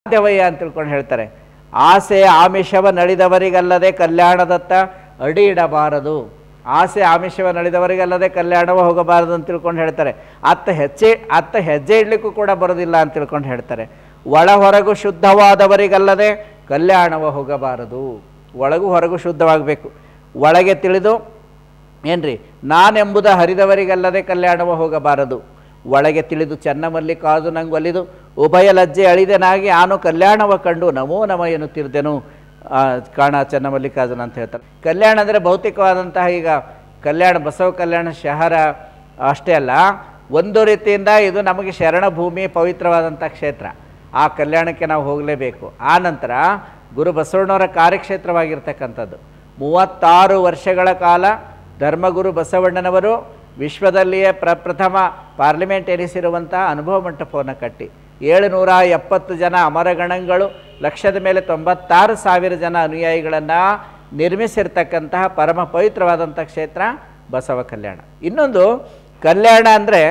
ಸಾಧ್ಯವಯ್ಯ ಅಂತ ತಿಳ್ಕೊಂಡು ಹೇಳ್ತಾರೆ. ಆಸೆ ಆಮಿಷವ ನಳಿದವರಿಗಲ್ಲದೆ ಕಲ್ಯಾಣದತ್ತ ಅಡಿ ಇಡಬಾರದು. ಆಸೆ ಆಮಿಷವ ನಳಿದವರಿಗಲ್ಲದೆ ಕಲ್ಯಾಣವ ಹೋಗಬಾರದು ಅಂತ ತಿಳ್ಕೊಂಡು ಹೇಳ್ತಾರೆ. ಅತ್ತ ಹೆಜ್ಜೆ ಇಡ್ಲಿಕ್ಕೂ ಕೂಡ ಬರೋದಿಲ್ಲ ಅಂತ ತಿಳ್ಕೊಂಡು ಹೇಳ್ತಾರೆ. ಒಳ ಹೊರಗು ಶುದ್ಧವಾದವರಿಗಲ್ಲದೆ ಕಲ್ಯಾಣವ ಹೋಗಬಾರದು. ಒಳಗೂ ಹೊರಗೂ ಶುದ್ಧವಾಗಬೇಕು. ಒಳಗೆ ತಿಳಿದು ಏನ್ರಿ ನಾನೆಂಬುದ ಹರಿದವರಿಗಲ್ಲದೆ ಕಲ್ಯಾಣವ ಹೋಗಬಾರದು. ಒಳಗೆ ತಿಳಿದು ಚೆನ್ನಮಲ್ಲಿ ಕಾದು ನಂಗೆ ಒಲಿದು ಉಭಯ ಲಜ್ಜೆ ಅಳಿದೆನಾಗಿ ಆನು ಕಲ್ಯಾಣವ ಕಂಡು ನಮೋ ನಮ ಎನ್ನುತ್ತಿರ್ದೆನು ಕಾಣ ಚೆನ್ನಮಲ್ಲಿಕಾರ್ಜುನ ಅಂತ ಹೇಳ್ತಾರೆ. ಕಲ್ಯಾಣ ಅಂದರೆ ಭೌತಿಕವಾದಂತಹ ಈಗ ಕಲ್ಯಾಣ ಬಸವ ಕಲ್ಯಾಣ ಶಹರ ಅಷ್ಟೇ ಅಲ್ಲ, ಒಂದು ರೀತಿಯಿಂದ ಇದು ನಮಗೆ ಶರಣ ಭೂಮಿ, ಪವಿತ್ರವಾದಂಥ ಕ್ಷೇತ್ರ. ಆ ಕಲ್ಯಾಣಕ್ಕೆ ನಾವು ಹೋಗಲೇಬೇಕು. ಆ ನಂತರ ಗುರು ಬಸವಣ್ಣವರ ಕಾರ್ಯಕ್ಷೇತ್ರವಾಗಿರ್ತಕ್ಕಂಥದ್ದು 36 ವರ್ಷಗಳ ಕಾಲ ಧರ್ಮಗುರು ಬಸವಣ್ಣನವರು ವಿಶ್ವದಲ್ಲಿಯೇ ಪ್ರಪ್ರಥಮ ಪಾರ್ಲಿಮೆಂಟ್ ಎನಿಸಿರುವಂಥ ಅನುಭವ ಮಂಟಪವನ್ನು ಕಟ್ಟಿ 770 ಜನ ಅಮರಗಣಗಳು, ಲಕ್ಷದ ಮೇಲೆ 96,000 ಜನ ಅನುಯಾಯಿಗಳನ್ನು ನಿರ್ಮಿಸಿರ್ತಕ್ಕಂತಹ ಪರಮ ಪವಿತ್ರವಾದಂಥ ಕ್ಷೇತ್ರ ಬಸವ ಕಲ್ಯಾಣ. ಇನ್ನೊಂದು ಕಲ್ಯಾಣ ಅಂದರೆ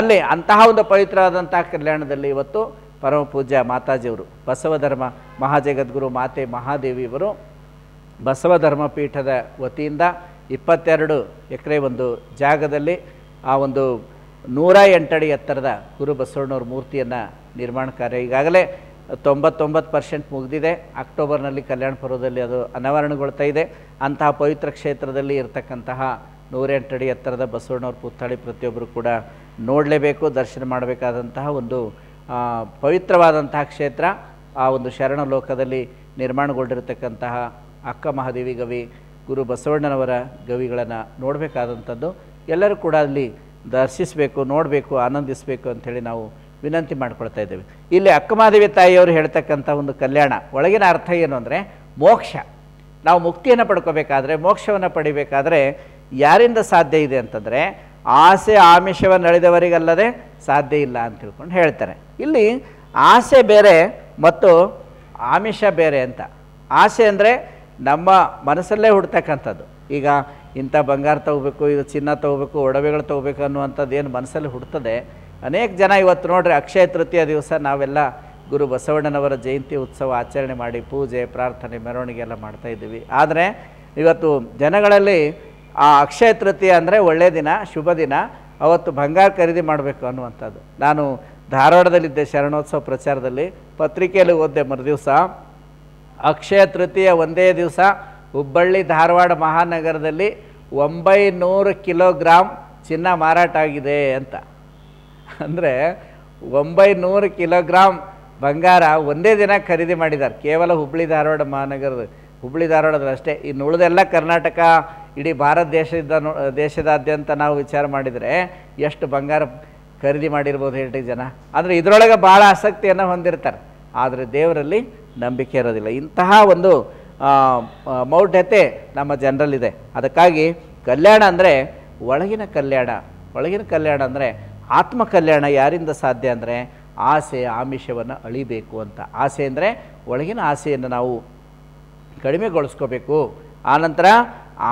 ಅಲ್ಲಿ ಅಂತಹ ಒಂದು ಪವಿತ್ರವಾದಂತಹ ಕಲ್ಯಾಣದಲ್ಲಿ ಇವತ್ತು ಪರಮ ಪೂಜ್ಯ ಮಾತಾಜಿಯವರು ಬಸವ ಧರ್ಮ ಮಹಾಜಗದ್ಗುರು ಮಾತೆ ಮಹಾದೇವಿಯವರು ಬಸವ ಧರ್ಮ ಪೀಠದ ವತಿಯಿಂದ 22 ಎಕರೆ ಒಂದು ಜಾಗದಲ್ಲಿ ಆ ಒಂದು 108 ಅಡಿ ಎತ್ತರದ ಗುರು ಬಸವಣ್ಣವ್ರ ಮೂರ್ತಿಯನ್ನು ನಿರ್ಮಾಣ ಕಾರ್ಯ ಈಗಾಗಲೇ 99% ಮುಗಿದಿದೆ. ಅಕ್ಟೋಬರ್ನಲ್ಲಿ ಕಲ್ಯಾಣ ಪರ್ವದಲ್ಲಿ ಅದು ಅನಾವರಣಗೊಳ್ತಾ ಇದೆ. ಅಂತಹ ಪವಿತ್ರ ಕ್ಷೇತ್ರದಲ್ಲಿ ಇರತಕ್ಕಂತಹ 108 ಅಡಿ ಎತ್ತರದ ಬಸವಣ್ಣವ್ರ ಪುತ್ಥಳಿ ಪ್ರತಿಯೊಬ್ಬರು ಕೂಡ ನೋಡಲೇಬೇಕು, ದರ್ಶನ ಮಾಡಬೇಕಾದಂತಹ ಒಂದು ಪವಿತ್ರವಾದಂತಹ ಕ್ಷೇತ್ರ. ಆ ಒಂದು ಶರಣ ಲೋಕದಲ್ಲಿ ನಿರ್ಮಾಣಗೊಂಡಿರತಕ್ಕಂತಹ ಅಕ್ಕ ಮಹಾದೇವಿ ಗವಿ, ಗುರು ಬಸವಣ್ಣನವರ ಗವಿಗಳನ್ನು ನೋಡಬೇಕಾದಂಥದ್ದು. ಎಲ್ಲರೂ ಕೂಡ ಅಲ್ಲಿ ದರ್ಶಿಸಬೇಕು, ನೋಡಬೇಕು, ಆನಂದಿಸಬೇಕು ಅಂಥೇಳಿ ನಾವು ವಿನಂತಿ ಮಾಡ್ಕೊಳ್ತಾ ಇದ್ದೇವೆ. ಇಲ್ಲಿ ಅಕ್ಕಮಹಾದೇವಿ ತಾಯಿಯವರು ಹೇಳ್ತಕ್ಕಂಥ ಒಂದು ಕಲ್ಯಾಣ ಒಳಗಿನ ಅರ್ಥ ಏನು ಅಂದರೆ ಮೋಕ್ಷ. ನಾವು ಮುಕ್ತಿಯನ್ನು ಪಡ್ಕೋಬೇಕಾದ್ರೆ, ಮೋಕ್ಷವನ್ನು ಪಡಿಬೇಕಾದ್ರೆ ಯಾರಿಂದ ಸಾಧ್ಯ ಇದೆ ಅಂತಂದರೆ ಆಸೆ ಆಮಿಷವನ್ನು ನಡೆದವರಿಗಲ್ಲದೆ ಸಾಧ್ಯ ಇಲ್ಲ ಅಂತ ತಿಳ್ಕೊಂಡು ಹೇಳ್ತಾರೆ. ಇಲ್ಲಿ ಆಸೆ ಬೇರೆ ಮತ್ತು ಆಮಿಷ ಬೇರೆ ಅಂತ. ಆಸೆ ಅಂದರೆ ನಮ್ಮ ಮನಸ್ಸಲ್ಲೇ ಹುಡ್ತಕ್ಕಂಥದ್ದು. ಈಗ ಇಂಥ ಬಂಗಾರ ತೊಗೋಬೇಕು, ಇದು ಚಿನ್ನ ತೊಗೋಬೇಕು, ಒಡವೆಗಳು ತೊಗೋಬೇಕು ಅನ್ನುವಂಥದ್ದು ಏನು ಮನಸ್ಸಲ್ಲಿ ಹುಡ್ತದೆ. ಅನೇಕ ಜನ ಇವತ್ತು ನೋಡ್ರಿ ಅಕ್ಷಯ ತೃತೀಯ ದಿವಸ ನಾವೆಲ್ಲ ಗುರು ಬಸವಣ್ಣನವರ ಜಯಂತಿ ಉತ್ಸವ ಆಚರಣೆ ಮಾಡಿ ಪೂಜೆ ಪ್ರಾರ್ಥನೆ ಮೆರವಣಿಗೆ ಎಲ್ಲ ಮಾಡ್ತಾಯಿದ್ದೀವಿ. ಆದರೆ ಇವತ್ತು ಜನಗಳಲ್ಲಿ ಆ ಅಕ್ಷಯ ತೃತೀಯ ಅಂದರೆ ಒಳ್ಳೆಯ ದಿನ, ಶುಭ ದಿನ, ಅವತ್ತು ಬಂಗಾರ ಖರೀದಿ ಮಾಡಬೇಕು ಅನ್ನುವಂಥದ್ದು. ನಾನು ಧಾರವಾಡದಲ್ಲಿದ್ದೆ ಶರಣೋತ್ಸವ ಪ್ರಚಾರದಲ್ಲಿ, ಪತ್ರಿಕೆಯಲ್ಲಿ ಓದಿದೆ ಮರುದಿವಸ ಅಕ್ಷಯ ತೃತೀಯ ಒಂದೇ ದಿವಸ ಹುಬ್ಬಳ್ಳಿ ಧಾರವಾಡ ಮಹಾನಗರದಲ್ಲಿ 900 ಕಿಲೋಗ್ರಾಮ್ ಚಿನ್ನ ಮಾರಾಟ ಆಗಿದೆ ಅಂತ. ಅಂದರೆ 900 ಕಿಲೋಗ್ರಾಮ್ ಬಂಗಾರ ಒಂದೇ ದಿನ ಖರೀದಿ ಮಾಡಿದ್ದಾರೆ ಕೇವಲ ಹುಬ್ಬಳ್ಳಿ ಧಾರವಾಡ ಮಹಾನಗರದ, ಹುಬ್ಬಳ್ಳಿ ಧಾರವಾಡದಲ್ಲಿ ಅಷ್ಟೇ. ಇನ್ನು ಉಳಿದೆಲ್ಲ ಕರ್ನಾಟಕ, ಇಡೀ ಭಾರತ ದೇಶದಾದ್ಯಂತ ನಾವು ವಿಚಾರ ಮಾಡಿದರೆ ಎಷ್ಟು ಬಂಗಾರ ಖರೀದಿ ಮಾಡಿರ್ಬೋದು ಹೇಳಿ ಜನ. ಅಂದರೆ ಇದರೊಳಗೆ ಭಾಳ ಆಸಕ್ತಿಯನ್ನು ಹೊಂದಿರ್ತಾರೆ, ಆದರೆ ದೇವರಲ್ಲಿ ನಂಬಿಕೆ ಇರೋದಿಲ್ಲ. ಇಂತಹ ಒಂದು ಮೌಢ್ಯತೆ ನಮ್ಮ ಜನರಲ್ಲಿದೆ. ಅದಕ್ಕಾಗಿ ಕಲ್ಯಾಣ ಅಂದರೆ ಒಳಗಿನ ಕಲ್ಯಾಣ. ಒಳಗಿನ ಕಲ್ಯಾಣ ಅಂದರೆ ಆತ್ಮ ಕಲ್ಯಾಣ. ಯಾರಿಂದ ಸಾಧ್ಯ ಅಂದರೆ ಆಸೆ ಆಮಿಷವನ್ನು ಅಳಿಬೇಕು ಅಂತ. ಆಸೆ ಅಂದರೆ ಒಳಗಿನ ಆಸೆಯನ್ನು ನಾವು ಕಡಿಮೆಗೊಳಿಸ್ಕೋಬೇಕು. ಆನಂತರ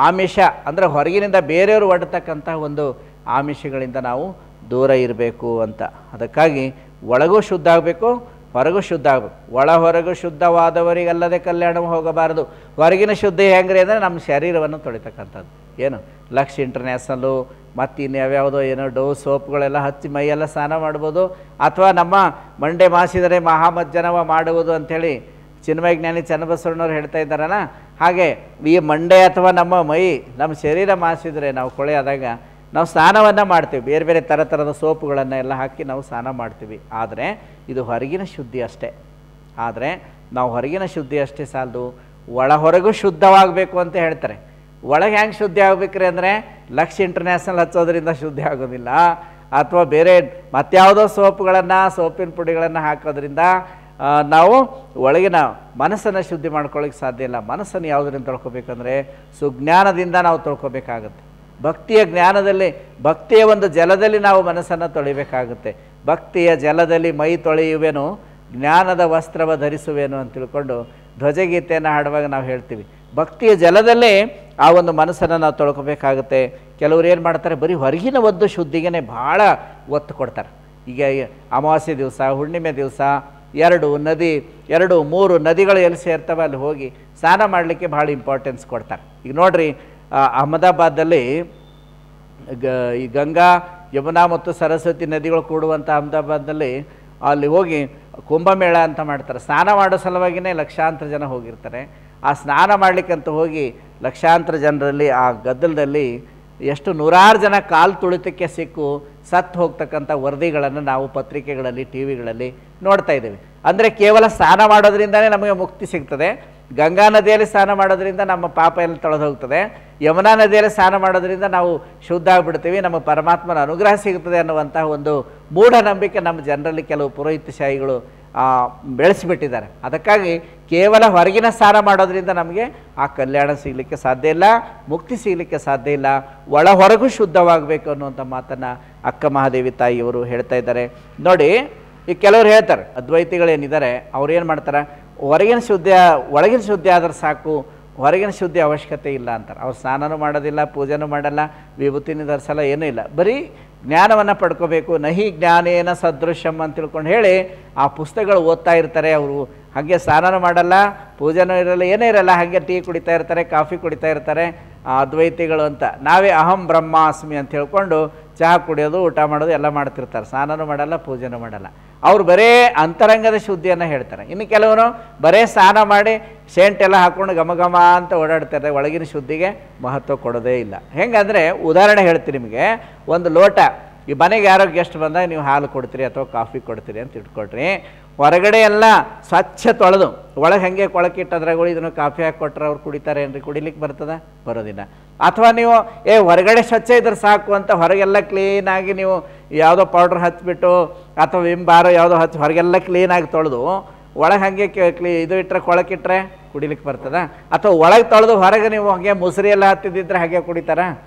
ಆಮಿಷ ಅಂದರೆ ಹೊರಗಿನಿಂದ ಬೇರೆಯವರು ಒಡ್ತಕ್ಕಂಥ ಒಂದು ಆಮಿಷಗಳಿಂದ ನಾವು ದೂರ ಇರಬೇಕು ಅಂತ. ಅದಕ್ಕಾಗಿ ಒಳಗೂ ಶುದ್ಧ ಆಗಬೇಕು, ಹೊರಗೂ ಶುದ್ಧ ಆಗಬೇಕು. ಒಳ ಹೊರಗೂ ಶುದ್ಧವಾದವರಿಗಲ್ಲದೆ ಕಲ್ಯಾಣವು ಹೋಗಬಾರದು. ಹೊರಗಿನ ಶುದ್ಧ ಹೆಂಗ್ರಿ ಅಂದರೆ ನಮ್ಮ ಶರೀರವನ್ನು ತೊಳಿತಕ್ಕಂಥದ್ದು. ಏನು ಲಕ್ಷ ಇಂಟರ್ನ್ಯಾಷನಲ್ಲು ಮತ್ತು ಇನ್ನು ಯಾವ್ಯಾವುದೋ ಏನೋ ಡೋವ್ ಸೋಪ್ಗಳೆಲ್ಲ ಹಚ್ಚಿ ಮೈಯೆಲ್ಲ ಸ್ನಾನ ಮಾಡ್ಬೋದು, ಅಥವಾ ನಮ್ಮ ಮಂಡೆ ಮಾಸಿದರೆ ಮಹಾಮಜ್ಜನವ ಮಾಡುವುದು ಅಂಥೇಳಿ ಚಿನ್ಮಯಜ್ಞಾನಿ ಚನ್ನಬಸವಣ್ಣವ್ರು ಹೇಳ್ತಾ ಇದ್ದಾರಲ್ಲ, ಹಾಗೆ ಈ ಮಂಡೆ ಅಥವಾ ನಮ್ಮ ಮೈ, ನಮ್ಮ ಶರೀರ ಮಾಸಿದರೆ ನಾವು ಕೊಳೆಯಾದಾಗ ನಾವು ಸ್ನಾನವನ್ನು ಮಾಡ್ತೀವಿ, ಬೇರೆ ಬೇರೆ ಥರದ ಸೋಪುಗಳನ್ನು ಎಲ್ಲ ಹಾಕಿ ನಾವು ಸ್ನಾನ ಮಾಡ್ತೀವಿ. ಆದರೆ ಇದು ಹೊರಗಿನ ಶುದ್ಧಿ ಅಷ್ಟೇ. ಆದರೆ ನಾವು ಹೊರಗಿನ ಶುದ್ಧಿ ಅಷ್ಟೇ ಸಾಲದು, ಒಳ ಹೊರಗೂ ಶುದ್ಧವಾಗಬೇಕು ಅಂತ ಹೇಳ್ತಾರೆ. ಒಳಗೆ ಹೆಂಗೆ ಶುದ್ಧಿ ಆಗಬೇಕ್ರಿ ಅಂದರೆ ಲಕ್ಷ ಇಂಟರ್ನ್ಯಾಷನಲ್ ಹಚ್ಚೋದ್ರಿಂದ ಶುದ್ಧಿ ಆಗೋದಿಲ್ಲ, ಅಥವಾ ಬೇರೆ ಮತ್ಯಾವುದೋ ಸೋಪುಗಳನ್ನು, ಸೋಪಿನ ಪುಡಿಗಳನ್ನು ಹಾಕೋದ್ರಿಂದ ನಾವು ಒಳಗಿನ ಮನಸ್ಸನ್ನು ಶುದ್ಧಿ ಮಾಡ್ಕೊಳ್ಳಿಕ್ಕೆ ಸಾಧ್ಯ ಇಲ್ಲ. ಮನಸ್ಸನ್ನು ಯಾವುದರಿಂದ ತೊಳ್ಕೊಬೇಕಂದ್ರೆ ಸುಜ್ಞಾನದಿಂದ ನಾವು ತೊಳ್ಕೊಬೇಕಾಗುತ್ತೆ. ಭಕ್ತಿಯ ಜ್ಞಾನದಲ್ಲಿ, ಭಕ್ತಿಯ ಒಂದು ಜಲದಲ್ಲಿ ನಾವು ಮನಸ್ಸನ್ನು ತೊಳಿಬೇಕಾಗುತ್ತೆ. ಭಕ್ತಿಯ ಜಲದಲ್ಲಿ ಮೈ ತೊಳೆಯುವೆನು, ಜ್ಞಾನದ ವಸ್ತ್ರವ ಧರಿಸುವೇನು ಅಂತ ತಿಳ್ಕೊಂಡು ಧ್ವಜಗೀತೆಯನ್ನು ಹಾಡುವಾಗ ನಾವು ಹೇಳ್ತೀವಿ. ಭಕ್ತಿಯ ಜಲದಲ್ಲೇ ಆ ಒಂದು ಮನಸ್ಸನ್ನು ನಾವು ತೊಳ್ಕೊಬೇಕಾಗುತ್ತೆ. ಕೆಲವರು ಏನು ಮಾಡ್ತಾರೆ, ಬರೀ ಹೊರಗಿನ ಒಂದು ಶುದ್ಧಿಗೆ ಭಾಳ ಒತ್ತು ಕೊಡ್ತಾರೆ. ಈಗ ಅಮಾವಾಸ್ಯೆ ದಿವಸ, ಹುಣ್ಣಿಮೆ ದಿವಸ ಎರಡು ಮೂರು ನದಿಗಳು ಎಲ್ಲಿ ಸೇರ್ತವೆ ಅಲ್ಲಿ ಹೋಗಿ ಸ್ನಾನ ಮಾಡಲಿಕ್ಕೆ ಭಾಳ ಇಂಪಾರ್ಟೆನ್ಸ್ ಕೊಡ್ತಾರೆ. ಈಗ ನೋಡ್ರಿ, ಅಹಮದಾಬಾದಲ್ಲಿ ಈ ಗಂಗಾ, ಯಮುನಾ ಮತ್ತು ಸರಸ್ವತಿ ನದಿಗಳು ಕೂಡುವಂಥ ಅಹಮದಾಬಾದ್ನಲ್ಲಿ ಅಲ್ಲಿ ಹೋಗಿ ಕುಂಭಮೇಳ ಅಂತ ಮಾಡ್ತಾರೆ. ಸ್ನಾನ ಮಾಡೋ ಸಲುವಾಗಿಯೇ ಲಕ್ಷಾಂತರ ಜನ ಹೋಗಿರ್ತಾರೆ. ಆ ಸ್ನಾನ ಮಾಡಲಿಕ್ಕಂತ ಹೋಗಿ ಲಕ್ಷಾಂತರ ಜನರಲ್ಲಿ ಆ ಗದ್ದಲದಲ್ಲಿ ಎಷ್ಟು ನೂರಾರು ಜನ ಕಾಲು ತುಳಿತಕ್ಕೆ ಸಿಕ್ಕು ಸತ್ತು ಹೋಗ್ತಕ್ಕಂಥ ವರದಿಗಳನ್ನು ನಾವು ಪತ್ರಿಕೆಗಳಲ್ಲಿ, ಟಿ ವಿಗಳಲ್ಲಿ ನೋಡ್ತಾ ಇದ್ದೇವೆ. ಅಂದರೆ ಕೇವಲ ಸ್ನಾನ ಮಾಡೋದ್ರಿಂದನೇ ನಮಗೆ ಮುಕ್ತಿ ಸಿಗ್ತದೆ. ಗಂಗಾ ನದಿಯಲ್ಲಿ ಸ್ನಾನ ಮಾಡೋದ್ರಿಂದ ನಮ್ಮ ಪಾಪ ಎಲ್ಲ ತೊಳೆದು ಹೋಗ್ತದೆ. ಯಮುನಾ ನದಿಯಲ್ಲಿ ಸ್ನಾನ ಮಾಡೋದ್ರಿಂದ ನಾವು ಶುದ್ಧ ಆಗಿಬಿಡ್ತೀವಿ, ನಮ್ಮ ಪರಮಾತ್ಮನ ಅನುಗ್ರಹ ಸಿಗ್ತದೆ ಅನ್ನುವಂತಹ ಒಂದು ಮೂಢನಂಬಿಕೆ ನಮ್ಮ ಜನರಲ್ಲಿ ಕೆಲವು ಪುರೋಹಿತಶಾಹಿಗಳು ಬೆಳೆಸಿಬಿಟ್ಟಿದ್ದಾರೆ. ಅದಕ್ಕಾಗಿ ಕೇವಲ ಹೊರಗಿನ ಸ್ನಾನ ಮಾಡೋದ್ರಿಂದ ನಮಗೆ ಆ ಕಲ್ಯಾಣ ಸಿಗಲಿಕ್ಕೆ ಸಾಧ್ಯ ಇಲ್ಲ, ಮುಕ್ತಿ ಸಿಗಲಿಕ್ಕೆ ಸಾಧ್ಯ ಇಲ್ಲ. ಒಳ ಹೊರಗೂ ಶುದ್ಧವಾಗಬೇಕು ಅನ್ನುವಂಥ ಮಾತನ್ನು ಅಕ್ಕ ಮಹಾದೇವಿ ತಾಯಿಯವರು ಹೇಳ್ತಾ ಇದ್ದಾರೆ. ನೋಡಿ, ಈಗ ಕೆಲವರು ಹೇಳ್ತಾರೆ, ಅದ್ವೈತಿಗಳೇನಿದ್ದಾರೆ ಅವ್ರು ಏನು ಮಾಡ್ತಾರೆ, ಹೊರಗಿನ ಶುದ್ಧ ಒಳಗಿನ ಶುದ್ಧಿ ಆದ್ರೆ ಸಾಕು, ಹೊರಗಿನ ಶುದ್ಧಿ ಅವಶ್ಯಕತೆ ಇಲ್ಲ ಅಂತಾರೆ. ಅವ್ರು ಸ್ನಾನನೂ ಮಾಡೋದಿಲ್ಲ, ಪೂಜೆನೂ ಮಾಡಲ್ಲ, ವಿಭೂತಿನೂ ಧರಿಸಲ್ಲ, ಏನೂ ಇಲ್ಲ, ಬರೀ ಜ್ಞಾನವನ್ನು ಪಡ್ಕೋಬೇಕು. ನಹಿ ಜ್ಞಾನೇನ ಸದೃಶ್ಯಂ ಅಂತ ತಿಳ್ಕೊಂಡು ಹೇಳಿ ಆ ಪುಸ್ತಕಗಳು ಓದ್ತಾ ಇರ್ತಾರೆ. ಅವರು ಹಾಗೆ ಸ್ನಾನನೂ ಮಾಡಲ್ಲ, ಪೂಜೆನೂ ಇರಲ್ಲ, ಏನೇ ಇರಲ್ಲ, ಹಾಗೆ ಟೀ ಕುಡಿತಾ ಇರ್ತಾರೆ, ಕಾಫಿ ಕುಡಿತಾ ಇರ್ತಾರೆ ಅದ್ವೈತಿಗಳು ಅಂತ. ನಾವೇ ಅಹಂ ಬ್ರಹ್ಮಾಸ್ಮಿ ಅಂತ ಹೇಳ್ಕೊಂಡು ಚಹಾ ಕುಡಿಯೋದು, ಊಟ ಮಾಡೋದು ಎಲ್ಲ ಮಾಡ್ತಿರ್ತಾರೆ. ಸ್ನಾನನೂ ಮಾಡಲ್ಲ, ಪೂಜೆನೂ ಮಾಡಲ್ಲ. ಅವ್ರು ಬರೇ ಅಂತರಂಗದ ಶುದ್ಧಿಯನ್ನು ಹೇಳ್ತಾರೆ. ಇನ್ನು ಕೆಲವರು ಬರೇ ಸ್ನಾನ ಮಾಡಿ ಸೆಂಟ್ ಎಲ್ಲ ಹಾಕ್ಕೊಂಡು ಘಮ ಘಮ ಅಂತ ಓಡಾಡ್ತಾರೆ, ಒಳಗಿನ ಶುದ್ಧಿಗೆ ಮಹತ್ವ ಕೊಡೋದೇ ಇಲ್ಲ. ಹೆಂಗಂದರೆ ಉದಾಹರಣೆ ಹೇಳ್ತೀನಿ ನಿಮಗೆ. ಒಂದು ಲೋಟ, ಈ ಮನೆಗೆ ಯಾರೋ ಗೆಸ್ಟ್ ಬಂದಾಗ ನೀವು ಹಾಲು ಕೊಡ್ತೀರಿ ಅಥವಾ ಕಾಫಿ ಕೊಡ್ತೀರಿ ಅಂತ ಇಟ್ಕೊಳ್ರಿ. ಹೊರಗಡೆ ಎಲ್ಲ ಸ್ವಚ್ಛ ತೊಳೆದು ಒಳಗೆ ಹಾಗೆ ಕೊಳಕಿಟ್ಟದ್ರಾಗಳು ಇದನ್ನು ಕಾಫಿ ಹಾಕಿ ಕೊಟ್ಟರೆ ಅವ್ರು ಕುಡಿತಾರೆ ಏನ್ರಿ? ಕುಡಿಲಿಕ್ಕೆ ಬರ್ತದ? ಬರೋದಿಲ್ಲ. ಅಥವಾ ನೀವು ಹೊರಗಡೆ ಸ್ವಚ್ಛ ಇದ್ರೆ ಸಾಕು ಅಂತ ಹೊರಗೆಲ್ಲ ಕ್ಲೀನಾಗಿ ನೀವು ಯಾವುದೋ ಪೌಡ್ರ್ ಹಚ್ಬಿಟ್ಟು ಅಥವಾ ವಿಮ್ ಬಾರೋ ಯಾವುದೋ ಹಚ್ಚಿ ಹೊರಗೆಲ್ಲ ಕ್ಲೀನಾಗಿ ತೊಳೆದು ಒಳಗೆ ಹಾಗೆ ಇದು ಇಟ್ಟರೆ ಕೊಳಕಿಟ್ರೆ ಕುಡಿಲಿಕ್ಕೆ ಬರ್ತದ? ಅಥವಾ ಒಳಗೆ ತೊಳೆದು ಹೊರಗೆ ನೀವು ಹಾಗೆ ಮುಸುರಿ ಎಲ್ಲ ಹತ್ತಿದ್ದಿದ್ರೆ ಹಾಗೆ ಕುಡಿತಾರ?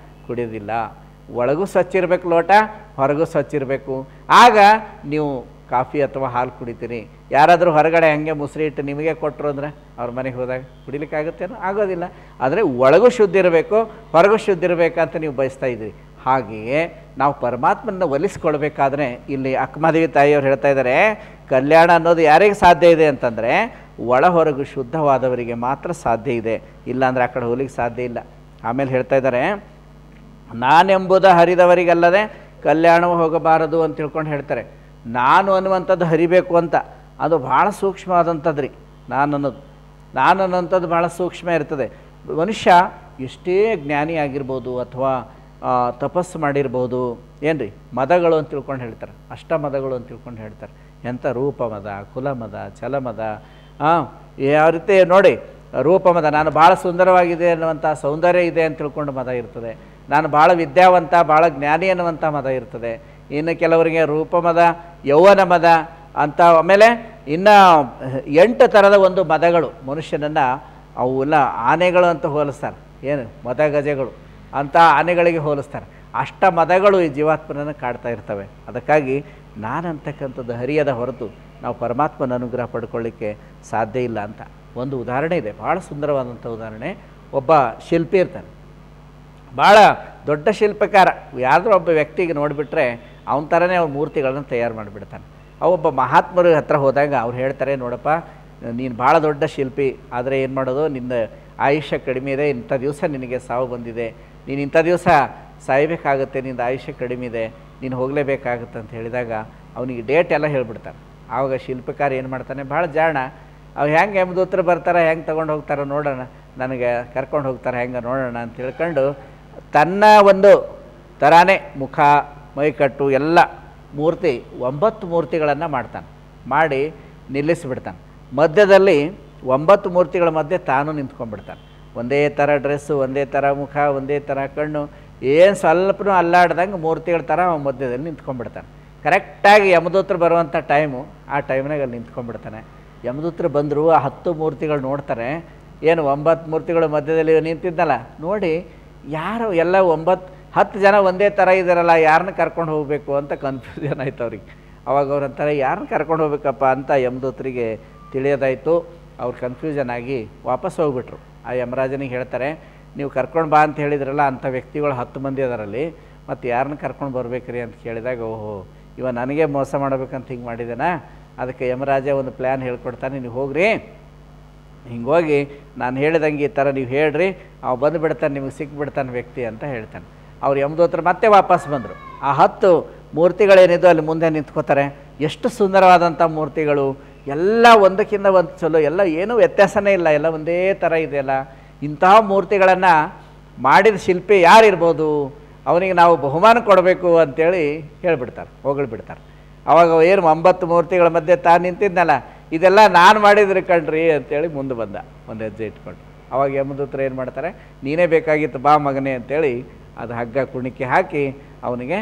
ಕುಡಿಯೋದಿಲ್ಲ. ಒಳಗೂ ಸ್ವಚ್ಛ ಇರಬೇಕು ಲೋಟ, ಹೊರಗೂ ಸ್ವಚ್ಛ ಇರಬೇಕು. ಆಗ ನೀವು ಕಾಫಿ ಅಥವಾ ಹಾಲು ಕುಡಿತೀರಿ. ಯಾರಾದರೂ ಹೊರಗಡೆ ಹಾಗೆ ಮುಸುರಿ ಇಟ್ಟು ನಿಮಗೆ ಕೊಟ್ಟರು ಅಂದರೆ ಅವ್ರ ಮನೆಗೆ ಹೋದಾಗ ಕುಡಿಲಿಕ್ಕಾಗುತ್ತೇನೋ? ಆಗೋದಿಲ್ಲ. ಆದರೆ ಒಳಗೂ ಶುದ್ಧ ಇರಬೇಕು, ಹೊರಗೂ ಶುದ್ಧ ಇರಬೇಕಂತ ನೀವು ಬಯಸ್ತಾ ಇದ್ದೀರಿ. ಹಾಗೆಯೇ ನಾವು ಪರಮಾತ್ಮನ ಒಲಿಸ್ಕೊಳ್ಬೇಕಾದ್ರೆ ಇಲ್ಲಿ ಅಕ್ಕಮಹಾದೇವಿ ತಾಯಿಯವರು ಹೇಳ್ತಾ ಇದ್ದಾರೆ, ಕಲ್ಯಾಣ ಅನ್ನೋದು ಯಾರಿಗೆ ಸಾಧ್ಯ ಇದೆ ಅಂತಂದರೆ ಒಳ ಹೊರಗು ಶುದ್ಧವಾದವರಿಗೆ ಮಾತ್ರ ಸಾಧ್ಯ ಇದೆ, ಇಲ್ಲಾಂದರೆ ಆ ಕಡೆ ಹೋಗ್ಲಿಕ್ಕೆ ಸಾಧ್ಯ ಇಲ್ಲ. ಆಮೇಲೆ ಹೇಳ್ತಾ ಇದ್ದಾರೆ, ನಾನೆಂಬುದ ಹರಿದವರಿಗಲ್ಲದೆ ಕಲ್ಯಾಣವು ಹೋಗಬಾರದು ಅಂತ ತಿಳ್ಕೊಂಡು ಹೇಳ್ತಾರೆ. ನಾನು ಅನ್ನುವಂಥದ್ದು ಹರಿಬೇಕು ಅಂತ, ಅದು ಭಾಳ ಸೂಕ್ಷ್ಮವಾದಂಥದ್ದು ರೀ. ನಾನು ಅನ್ನೋಂಥದ್ದು ಭಾಳ ಸೂಕ್ಷ್ಮ ಇರ್ತದೆ. ಮನುಷ್ಯ ಎಷ್ಟೇ ಜ್ಞಾನಿ ಆಗಿರ್ಬೋದು ಅಥವಾ ತಪಸ್ಸು ಮಾಡಿರ್ಬೋದು, ಏನು ರೀ ಮದಗಳು ಅಂತ ತಿಳ್ಕೊಂಡು ಹೇಳ್ತಾರೆ, ಅಷ್ಟಮದಗಳು ಅಂತ ತಿಳ್ಕೊಂಡು ಹೇಳ್ತಾರೆ. ಎಂಥ ರೂಪಮದ, ಕುಲಮದ, ಛಲಮದ, ಯಾವ ರೀತಿ ನೋಡಿ ರೂಪಮದ, ನಾನು ಭಾಳ ಸುಂದರವಾಗಿದೆ ಅನ್ನುವಂಥ ಸೌಂದರ್ಯ ಇದೆ ಅಂತ ತಿಳ್ಕೊಂಡು ಮದ ಇರ್ತದೆ. ನಾನು ಭಾಳ ವಿದ್ಯಾವಂತ, ಭಾಳ ಜ್ಞಾನಿ ಅನ್ನುವಂಥ ಮದ ಇರ್ತದೆ. ಇನ್ನು ಕೆಲವರಿಗೆ ರೂಪಮದ, ಯೌವನ ಮದ ಅಂತ. ಆಮೇಲೆ ಇನ್ನು 8 ಥರದ ಒಂದು ಮದಗಳು ಮನುಷ್ಯನನ್ನು, ಅವೆಲ್ಲ ಆನೆಗಳು ಅಂತ ಹೋಲಿಸ್ತಾರೆ. ಏನು ಮದ ಗಜಗಳು ಅಂತ ಆನೆಗಳಿಗೆ ಹೋಲಿಸ್ತಾರೆ. ಅಷ್ಟ ಮದಗಳು ಈ ಜೀವಾತ್ಮನನ್ನು ಕಾಡ್ತಾ ಇರ್ತವೆ. ಅದಕ್ಕಾಗಿ ನಾನಂತಕ್ಕಂಥದ್ದು ಹರಿಯದ ಹೊರತು ನಾವು ಪರಮಾತ್ಮನ ಅನುಗ್ರಹ ಪಡ್ಕೊಳ್ಳಿಕ್ಕೆ ಸಾಧ್ಯ ಇಲ್ಲ ಅಂತ ಒಂದು ಉದಾಹರಣೆ ಇದೆ, ಭಾಳ ಸುಂದರವಾದಂಥ ಉದಾಹರಣೆ. ಒಬ್ಬ ಶಿಲ್ಪಿ ಇರ್ತಾನೆ, ಭಾಳ ದೊಡ್ಡ ಶಿಲ್ಪಕಾರ. ಯಾರಾದರೂ ಒಬ್ಬ ವ್ಯಕ್ತಿಗೆ ನೋಡಿಬಿಟ್ರೆ ಅವನ ಥರನೇ ಅವ್ರ ಮೂರ್ತಿಗಳನ್ನು ತಯಾರು ಮಾಡಿಬಿಡ್ತಾನೆ. ಅವೊಬ್ಬ ಮಹಾತ್ಮರ ಹತ್ರ ಹೋದಾಗ ಅವ್ರು ಹೇಳ್ತಾರೆ, ನೋಡಪ್ಪ ನೀನು ಭಾಳ ದೊಡ್ಡ ಶಿಲ್ಪಿ, ಆದರೆ ಏನು ಮಾಡೋದು, ನಿನ್ನ ಆಯುಷ್ಯ ಕಡಿಮೆ ಇದೆ, ಇಂಥ ದಿವಸ ನಿನಗೆ ಸಾವು ಬಂದಿದೆ, ನೀನು ಇಂಥ ದಿವಸ ಸಾಯಬೇಕಾಗುತ್ತೆ, ನಿಂದು ಆಯುಷ್ಯ ಕಡಿಮೆ ಇದೆ, ನೀನು ಹೋಗಲೇಬೇಕಾಗುತ್ತೆ ಅಂತ ಹೇಳಿದಾಗ ಅವನಿಗೆ ಡೇಟ್ ಎಲ್ಲ ಹೇಳಿಬಿಡ್ತಾನೆ. ಆವಾಗ ಶಿಲ್ಪಕಾರ ಏನು ಮಾಡ್ತಾನೆ, ಭಾಳ ಜಾಣ, ಅವ್ರು ಹೆಂಗೆ ಯಮದೂತರು ಬರ್ತಾರೆ, ಹೆಂಗೆ ತೊಗೊಂಡು ಹೋಗ್ತಾರೋ ನೋಡೋಣ, ನನಗೆ ಕರ್ಕೊಂಡು ಹೋಗ್ತಾರೆ ಹೆಂಗೆ ನೋಡೋಣ ಅಂತ ತಿಳ್ಕೊಂಡು ತನ್ನ ಒಂದು ಥರಾನೇ ಮುಖ, ಮೈಕಟ್ಟು ಎಲ್ಲ ಮೂರ್ತಿ 9 ಮೂರ್ತಿಗಳನ್ನು ಮಾಡ್ತಾನೆ. ಮಾಡಿ ನಿಲ್ಲಿಸಿಬಿಡ್ತಾನೆ. ಮಧ್ಯದಲ್ಲಿ 9 ಮೂರ್ತಿಗಳ ಮಧ್ಯೆ ತಾನು ನಿಂತ್ಕೊಂಡ್ಬಿಡ್ತಾನೆ. ಒಂದೇ ಥರ ಡ್ರೆಸ್ಸು, ಒಂದೇ ಥರ ಮುಖ, ಒಂದೇ ಥರ ಕಣ್ಣು, ಏನು ಸ್ವಲ್ಪನೂ ಅಲ್ಲಾಡ್ದಂಗೆ ಮೂರ್ತಿಗಳ ಥರ ಅವನ ಮಧ್ಯದಲ್ಲಿ ನಿಂತ್ಕೊಂಡ್ಬಿಡ್ತಾನೆ. ಕರೆಕ್ಟಾಗಿ ಯಮದೂತರು ಬರುವಂಥ ಟೈಮು, ಆ ಟೈಮ್ನಾಗ ಅಲ್ಲಿ ನಿಂತ್ಕೊಂಡ್ಬಿಡ್ತಾನೆ. ಯಮದೂತರು ಬಂದರು, ಆ 10 ಮೂರ್ತಿಗಳು ನೋಡ್ತಾರೆ, ಏನು 9 ಮೂರ್ತಿಗಳ ಮಧ್ಯದಲ್ಲಿ ನಿಂತಿದ್ದಲ್ಲ, ನೋಡಿ ಯಾರು ಎಲ್ಲ 10 ಜನ ಒಂದೇ ಥರ ಇದ್ದಾರಲ್ಲ, ಯಾರನ್ನ ಕರ್ಕೊಂಡು ಹೋಗಬೇಕು ಅಂತ ಕನ್ಫ್ಯೂಷನ್ ಆಯ್ತು ಅವ್ರಿಗೆ. ಅವಾಗ ಅವ್ರು ಅಂತಾರೆ, ಯಾರನ್ನ ಕರ್ಕೊಂಡು ಹೋಗ್ಬೇಕಪ್ಪ ಅಂತ ಯಮದೂತರಿಗೆ ತಿಳಿಯೋದಾಯಿತು. ಅವ್ರು ಕನ್ಫ್ಯೂಷನ್ ಆಗಿ ವಾಪಸ್ ಹೋಗ್ಬಿಟ್ರು. ಆ ಯಮರಾಜನಿಗೆ ಹೇಳ್ತಾರೆ, ನೀವು ಕರ್ಕೊಂಡು ಬಾ ಅಂತ ಹೇಳಿದ್ರಲ್ಲ, ಅಂಥ ವ್ಯಕ್ತಿಗಳು 10 ಮಂದಿ ಅದರಲ್ಲಿ, ಮತ್ತು ಯಾರನ್ನ ಕರ್ಕೊಂಡು ಬರ್ಬೇಕ್ರಿ ಅಂತ ಕೇಳಿದಾಗ, ಓಹೋ ಇವ ನನಗೆ ಮೋಸ ಮಾಡಬೇಕಂತ ಹಿಂಗೆ ಮಾಡಿದ್ದೇನಾ, ಅದಕ್ಕೆ ಯಮರಾಜ ಒಂದು ಪ್ಲ್ಯಾನ್ ಹೇಳ್ಕೊಡ್ತಾನೆ, ನೀವು ಹೋಗ್ರಿ, ಹಿಂಗೆ ಹೋಗಿ ನಾನು ಹೇಳಿದಂಗೆ ಈ ಥರ ನೀವು ಹೇಳ್ರಿ, ಅವು ಬಂದುಬಿಡ್ತಾನೆ, ನಿಮಗೆ ಸಿಕ್ಬಿಡ್ತಾನೆ ವ್ಯಕ್ತಿ ಅಂತ ಹೇಳ್ತಾನೆ. ಅವ್ರು ಯಮದೂತರು ಮತ್ತೆ ವಾಪಸ್ ಬಂದರು. ಆ 10 ಮೂರ್ತಿಗಳೇನಿದ್ದು ಅಲ್ಲಿ ಮುಂದೆ ನಿಂತ್ಕೋತಾರೆ. ಎಷ್ಟು ಸುಂದರವಾದಂಥ ಮೂರ್ತಿಗಳು, ಎಲ್ಲ ಒಂದಕ್ಕಿಂತ ಒಂದು ಚಲೋ, ಎಲ್ಲ ಏನೂ ವ್ಯತ್ಯಾಸನೇ ಇಲ್ಲ, ಎಲ್ಲ ಒಂದೇ ಥರ ಇದೆಯಲ್ಲ. ಇಂತಹ ಮೂರ್ತಿಗಳನ್ನು ಮಾಡಿದ ಶಿಲ್ಪಿ ಯಾರಿರ್ಬೋದು, ಅವನಿಗೆ ನಾವು ಬಹುಮಾನ ಕೊಡಬೇಕು ಅಂತೇಳಿ ಹೇಳಿಬಿಡ್ತಾರೆ, ಹೊಗಳ್ಬಿಡ್ತಾರೆ. ಅವಾಗ ಏನು 9 ಮೂರ್ತಿಗಳ ಮಧ್ಯೆ ತಾನು ನಿಂತಿದ್ನಲ್ಲ, ಇದೆಲ್ಲ ನಾನು ಮಾಡಿದ್ರೆ ಕಣ್ರಿ ಅಂತೇಳಿ ಮುಂದೆ ಬಂದ, ಒಂದು ಹೆಜ್ಜೆ ಇಟ್ಕೊಂಡು. ಅವಾಗ ಯಮದೂತರು ಏನು ಮಾಡ್ತಾರೆ, ನೀನೇ ಬೇಕಾಗಿತ್ತು ಬಾ ಮಗನೇ ಅಂತೇಳಿ ಅದು ಹಗ್ಗ ಕುಣಿಕೆ ಹಾಕಿ ಅವನಿಗೆ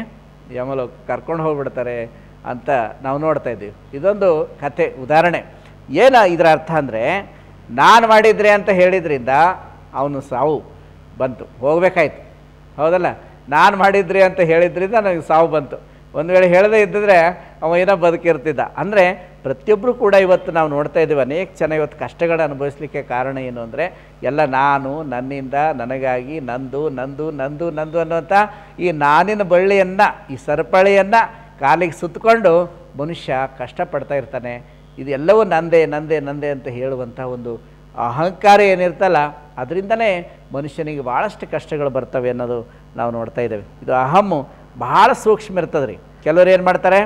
ಯಮಲೋಕ ಕರ್ಕೊಂಡು ಹೋಗ್ಬಿಡ್ತಾರೆ ಅಂತ ನಾವು ನೋಡ್ತಾ ಇದ್ದೀವಿ. ಇದೊಂದು ಕಥೆ, ಉದಾಹರಣೆ. ಏನು ಇದರ ಅರ್ಥ ಅಂದರೆ, ನಾನು ಮಾಡಿದ್ರೆ ಅಂತ ಹೇಳಿದ್ರಿಂದ ಅವನು ಸಾವು ಬಂತು, ಹೋಗಬೇಕಾಯ್ತು, ಹೌದಲ್ಲ. ನಾನು ಮಾಡಿದ್ರಿ ಅಂತ ಹೇಳಿದ್ರಿಂದ ನನಗೆ ಸಾವು ಬಂತು. ಒಂದು ವೇಳೆ ಹೇಳದೇ ಇದ್ದಿದ್ರೆ ಅವ ಏನೋ ಬದುಕಿರ್ತಿದ್ದ. ಅಂದರೆ ಪ್ರತಿಯೊಬ್ಬರು ಕೂಡ ಇವತ್ತು ನಾವು ನೋಡ್ತಾ ಇದ್ದೀವಿ, ಅನೇಕ ಜನ ಇವತ್ತು ಕಷ್ಟಗಳನ್ನು ಅನುಭವಿಸಲಿಕ್ಕೆ ಕಾರಣ ಏನು ಅಂದರೆ, ಎಲ್ಲ ನಾನು, ನನ್ನಿಂದ, ನನಗಾಗಿ, ನಂದು ನಂದು ನಂದು ನಂದು ಅನ್ನುವಂಥ ಈ ನಾನಿನ ಬಳ್ಳಿಯನ್ನು, ಈ ಸರಪಳಿಯನ್ನು ಕಾಲಿಗೆ ಸುತ್ತಕೊಂಡು ಮನುಷ್ಯ ಕಷ್ಟಪಡ್ತಾ ಇರ್ತಾನೆ. ಇದೆಲ್ಲವೂ ನಂದೇ ನಂದೇ ನಂದೇ ಅಂತ ಹೇಳುವಂಥ ಒಂದು ಅಹಂಕಾರ ಏನಿರ್ತಲ್ಲ, ಅದರಿಂದನೇ ಮನುಷ್ಯನಿಗೆ ಭಾಳಷ್ಟು ಕಷ್ಟಗಳು ಬರ್ತವೆ ಅನ್ನೋದು ನಾವು ನೋಡ್ತಾ ಇದ್ದೇವೆ. ಇದು ಅಹಮ್ಮು ಬಹಳ ಸೂಕ್ಷ್ಮ ಇರ್ತದೆ ರೀ. ಕೆಲವರು ಏನು ಮಾಡ್ತಾರೆ,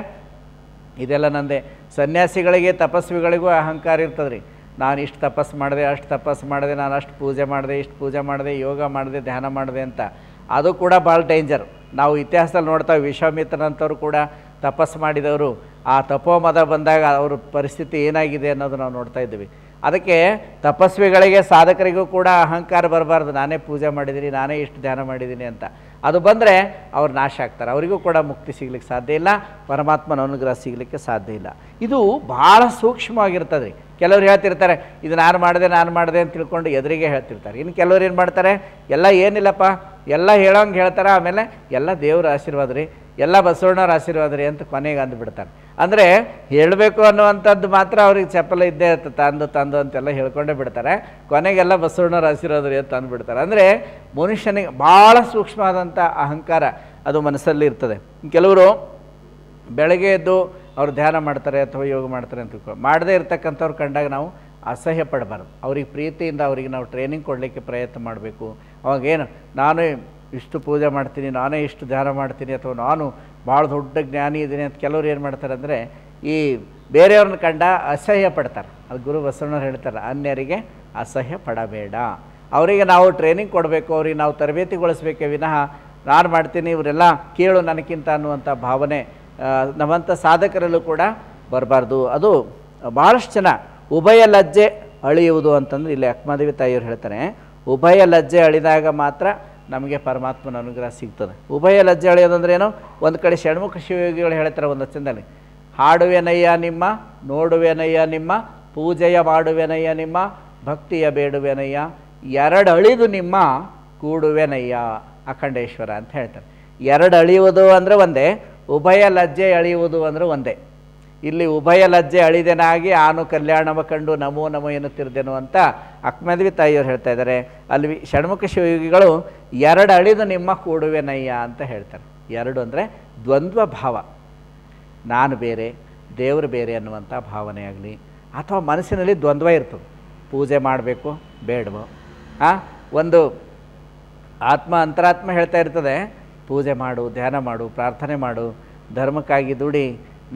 ಇದೆಲ್ಲ ನಂದೇ. ಸನ್ಯಾಸಿಗಳಿಗೆ, ತಪಸ್ವಿಗಳಿಗೂ ಅಹಂಕಾರ ಇರ್ತದೆ ರೀ. ನಾನು ಇಷ್ಟು ತಪಸ್ಸು ಮಾಡಿದೆ, ಅಷ್ಟು ತಪಸ್ಸು ಮಾಡಿದೆ, ನಾನು ಅಷ್ಟು ಪೂಜೆ ಮಾಡಿದೆ, ಇಷ್ಟು ಪೂಜೆ ಮಾಡಿದೆ, ಯೋಗ ಮಾಡಿದೆ, ಧ್ಯಾನ ಮಾಡಿದೆ ಅಂತ. ಅದು ಕೂಡ ಭಾಳ ಡೇಂಜರ್. ನಾವು ಇತಿಹಾಸದಲ್ಲಿ ನೋಡ್ತಾವೆ, ವಿಶ್ವಾಮಿತ್ರನಂಥವ್ರು ಕೂಡ ತಪಸ್ಸು ಮಾಡಿದವರು, ಆ ತಪೋಮದ ಬಂದಾಗ ಅವ್ರ ಪರಿಸ್ಥಿತಿ ಏನಾಗಿದೆ ಅನ್ನೋದು ನಾವು ನೋಡ್ತಾ ಇದ್ದೀವಿ. ಅದಕ್ಕೆ ತಪಸ್ವಿಗಳಿಗೆ, ಸಾಧಕರಿಗೂ ಕೂಡ ಅಹಂಕಾರ ಬರಬಾರ್ದು, ನಾನೇ ಪೂಜೆ ಮಾಡಿದ್ದೀನಿ, ನಾನೇ ಇಷ್ಟು ಧ್ಯಾನ ಮಾಡಿದ್ದೀನಿ ಅಂತ. ಅದು ಬಂದರೆ ಅವ್ರು ನಾಶ ಆಗ್ತಾರೆ, ಅವರಿಗೂ ಕೂಡ ಮುಕ್ತಿ ಸಿಗ್ಲಿಕ್ಕೆ ಸಾಧ್ಯ ಇಲ್ಲ, ಪರಮಾತ್ಮನ ಅನುಗ್ರಹ ಸಿಗಲಿಕ್ಕೆ ಸಾಧ್ಯ ಇಲ್ಲ. ಇದು ಭಾಳ ಸೂಕ್ಷ್ಮವಾಗಿರ್ತದೆ ರೀ. ಕೆಲವ್ರು ಹೇಳ್ತಿರ್ತಾರೆ, ಇದು ನಾನು ಮಾಡಿದೆ ಅಂತ ತಿಳ್ಕೊಂಡು ಎದುರಿಗೆ ಹೇಳ್ತಿರ್ತಾರೆ. ಇನ್ನು ಕೆಲವ್ರು ಏನು ಮಾಡ್ತಾರೆ, ಎಲ್ಲ ಏನಿಲ್ಲಪ್ಪ, ಎಲ್ಲ ಹೇಳೋಂಗೆ ಹೇಳ್ತಾರೆ, ಆಮೇಲೆ ಎಲ್ಲ ದೇವ್ರ ಆಶೀರ್ವಾದ ರೀ, ಎಲ್ಲ ಬಸವಣ್ಣವ್ರ ಆಶೀರ್ವಾದ ರೀ ಅಂತ ಕೊನೆಗೆ ಅಂದುಬಿಡ್ತಾರೆ. ಅಂದರೆ ಹೇಳಬೇಕು ಅನ್ನುವಂಥದ್ದು ಮಾತ್ರ ಅವ್ರಿಗೆ ಚಪ್ಪಲ ಇದ್ದೇ ಇರ್ತದೆ, ತಂದು ಅಂತೆಲ್ಲ ಹೇಳ್ಕೊಂಡೇ ಬಿಡ್ತಾರೆ, ಕೊನೆಗೆಲ್ಲ ಬಸವಣ್ಣವ್ರ ಆಶೀರ್ವಾದ ರೀ ಅಂತ ಅಂದುಬಿಡ್ತಾರೆ. ಅಂದರೆ ಮನುಷ್ಯನಿಗೆ ಭಾಳ ಸೂಕ್ಷ್ಮವಾದಂಥ ಅಹಂಕಾರ ಅದು ಮನಸ್ಸಲ್ಲಿ ಇರ್ತದೆ. ಕೆಲವರು ಬೆಳಗ್ಗೆ ಎದ್ದು ಅವರು ಧ್ಯಾನ ಮಾಡ್ತಾರೆ ಅಥವಾ ಯೋಗ ಮಾಡ್ತಾರೆ ಅಂತ ಮಾಡದೇ ಇರ್ತಕ್ಕಂಥವ್ರು ಕಂಡಾಗ ನಾವು ಅಸಹ್ಯ ಪಡಬಾರ್ದು. ಅವ್ರಿಗೆ ಪ್ರೀತಿಯಿಂದ ಅವರಿಗೆ ನಾವು ಟ್ರೈನಿಂಗ್ ಕೊಡಲಿಕ್ಕೆ ಪ್ರಯತ್ನ ಮಾಡಬೇಕು. ಅವಾಗೇನು ನಾನೇ ಇಷ್ಟು ಪೂಜೆ ಮಾಡ್ತೀನಿ, ನಾನೇ ಇಷ್ಟು ಧ್ಯಾನ ಮಾಡ್ತೀನಿ, ಅಥವಾ ನಾನು ಭಾಳ ದೊಡ್ಡ ಜ್ಞಾನಿ ಇದ್ದೀನಿ ಅಂತ ಕೆಲವ್ರು ಏನು ಮಾಡ್ತಾರೆ ಅಂದರೆ, ಈ ಬೇರೆಯವ್ರನ್ನ ಕಂಡ ಅಸಹ್ಯ ಪಡ್ತಾರೆ. ಅದು ಗುರು ಬಸವಣ್ಣವ್ರು ಹೇಳ್ತಾರೆ, ಅನ್ಯರಿಗೆ ಅಸಹ್ಯ ಪಡಬೇಡ. ಅವರಿಗೆ ನಾವು ಟ್ರೈನಿಂಗ್ ಕೊಡಬೇಕು, ಅವ್ರಿಗೆ ನಾವು ತರಬೇತಿಗೊಳಿಸ್ಬೇಕೇ ವಿನಃ ನಾನು ಮಾಡ್ತೀನಿ ಇವರೆಲ್ಲ ಕೇಳು ನನಗಿಂತ ಅನ್ನುವಂಥ ಭಾವನೆ ನಮ್ಮಂಥ ಸಾಧಕರಲ್ಲೂ ಕೂಡ ಬರಬಾರ್ದು. ಅದು ಭಾಳಷ್ಟು ಜನ ಉಭಯ ಲಜ್ಜೆ ಅಳಿಯುವುದು ಅಂತಂದ್ರೆ ಇಲ್ಲಿ ಅಕ್ಕಮಹಾದೇವಿ ತಾಯಿಯವರು ಹೇಳ್ತಾರೆ, ಉಭಯ ಲಜ್ಜೆ ಅಳಿದಾಗ ಮಾತ್ರ ನಮಗೆ ಪರಮಾತ್ಮನ ಅನುಗ್ರಹ ಸಿಗ್ತದೆ. ಉಭಯ ಲಜ್ಜೆ ಅಳಿಯೋದಂದ್ರೆ ಏನು, ಒಂದು ಕಡೆ ಷಣ್ಮುಖ ಶಿವಯೋಗಿಗಳು ಹೇಳ್ತಾರೆ ಒಂದು ಚಂದಲ್ಲಿ, ಹಾಡುವೆನಯ್ಯ ನಿಮ್ಮ, ನೋಡುವೆನಯ್ಯ ನಿಮ್ಮ, ಪೂಜೆಯ ಮಾಡುವೆನಯ್ಯ ನಿಮ್ಮ, ಭಕ್ತಿಯ ಬೇಡುವೆನಯ್ಯ, ಎರಡು ಅಳಿದು ನಿಮ್ಮ ಕೂಡುವೆನಯ್ಯ ಅಖಂಡೇಶ್ವರ ಅಂತ ಹೇಳ್ತಾರೆ. ಎರಡು ಅಳಿಯುವುದು ಅಂದರೆ ಒಂದೇ, ಉಭಯ ಲಜ್ಜೆ ಅಳಿಯುವುದು ಅಂದರೆ ಒಂದೇ. ಇಲ್ಲಿ ಉಭಯ ಲಜ್ಜೆ ಅಳಿದೆನಾಗಿ ಆನು ಕಲ್ಯಾಣವ ಕಂಡು ನಮೋ ನಮೋ ಎನ್ನುತ್ತಿರ್ದೇನು ಅಂತ ಅಕ್ಕಮಹಾದೇವಿ ತಾಯಿಯವರು ಹೇಳ್ತಾ ಇದ್ದಾರೆ. ಅಲ್ಲಿ ಷಣ್ಮುಖ ಶಿವಯೋಗಿಗಳು ಎರಡು ಅಳಿದು ನಿಮ್ಮ ಕೂಡುವೆನಯ್ಯ ಅಂತ ಹೇಳ್ತಾರೆ. ಎರಡು ಅಂದರೆ ದ್ವಂದ್ವ ಭಾವ, ನಾನು ಬೇರೆ ದೇವರು ಬೇರೆ ಅನ್ನುವಂಥ ಭಾವನೆ ಆಗಲಿ, ಅಥವಾ ಮನಸ್ಸಿನಲ್ಲಿ ದ್ವಂದ್ವ ಇರ್ತದೆ, ಪೂಜೆ ಮಾಡಬೇಕು ಬೇಡವೋ. ಒಂದು ಆತ್ಮ ಅಂತರಾತ್ಮ ಹೇಳ್ತಾ ಇರ್ತದೆ, ಪೂಜೆ ಮಾಡು, ಧ್ಯಾನ ಮಾಡು, ಪ್ರಾರ್ಥನೆ ಮಾಡು, ಧರ್ಮಕ್ಕಾಗಿ ದುಡಿ,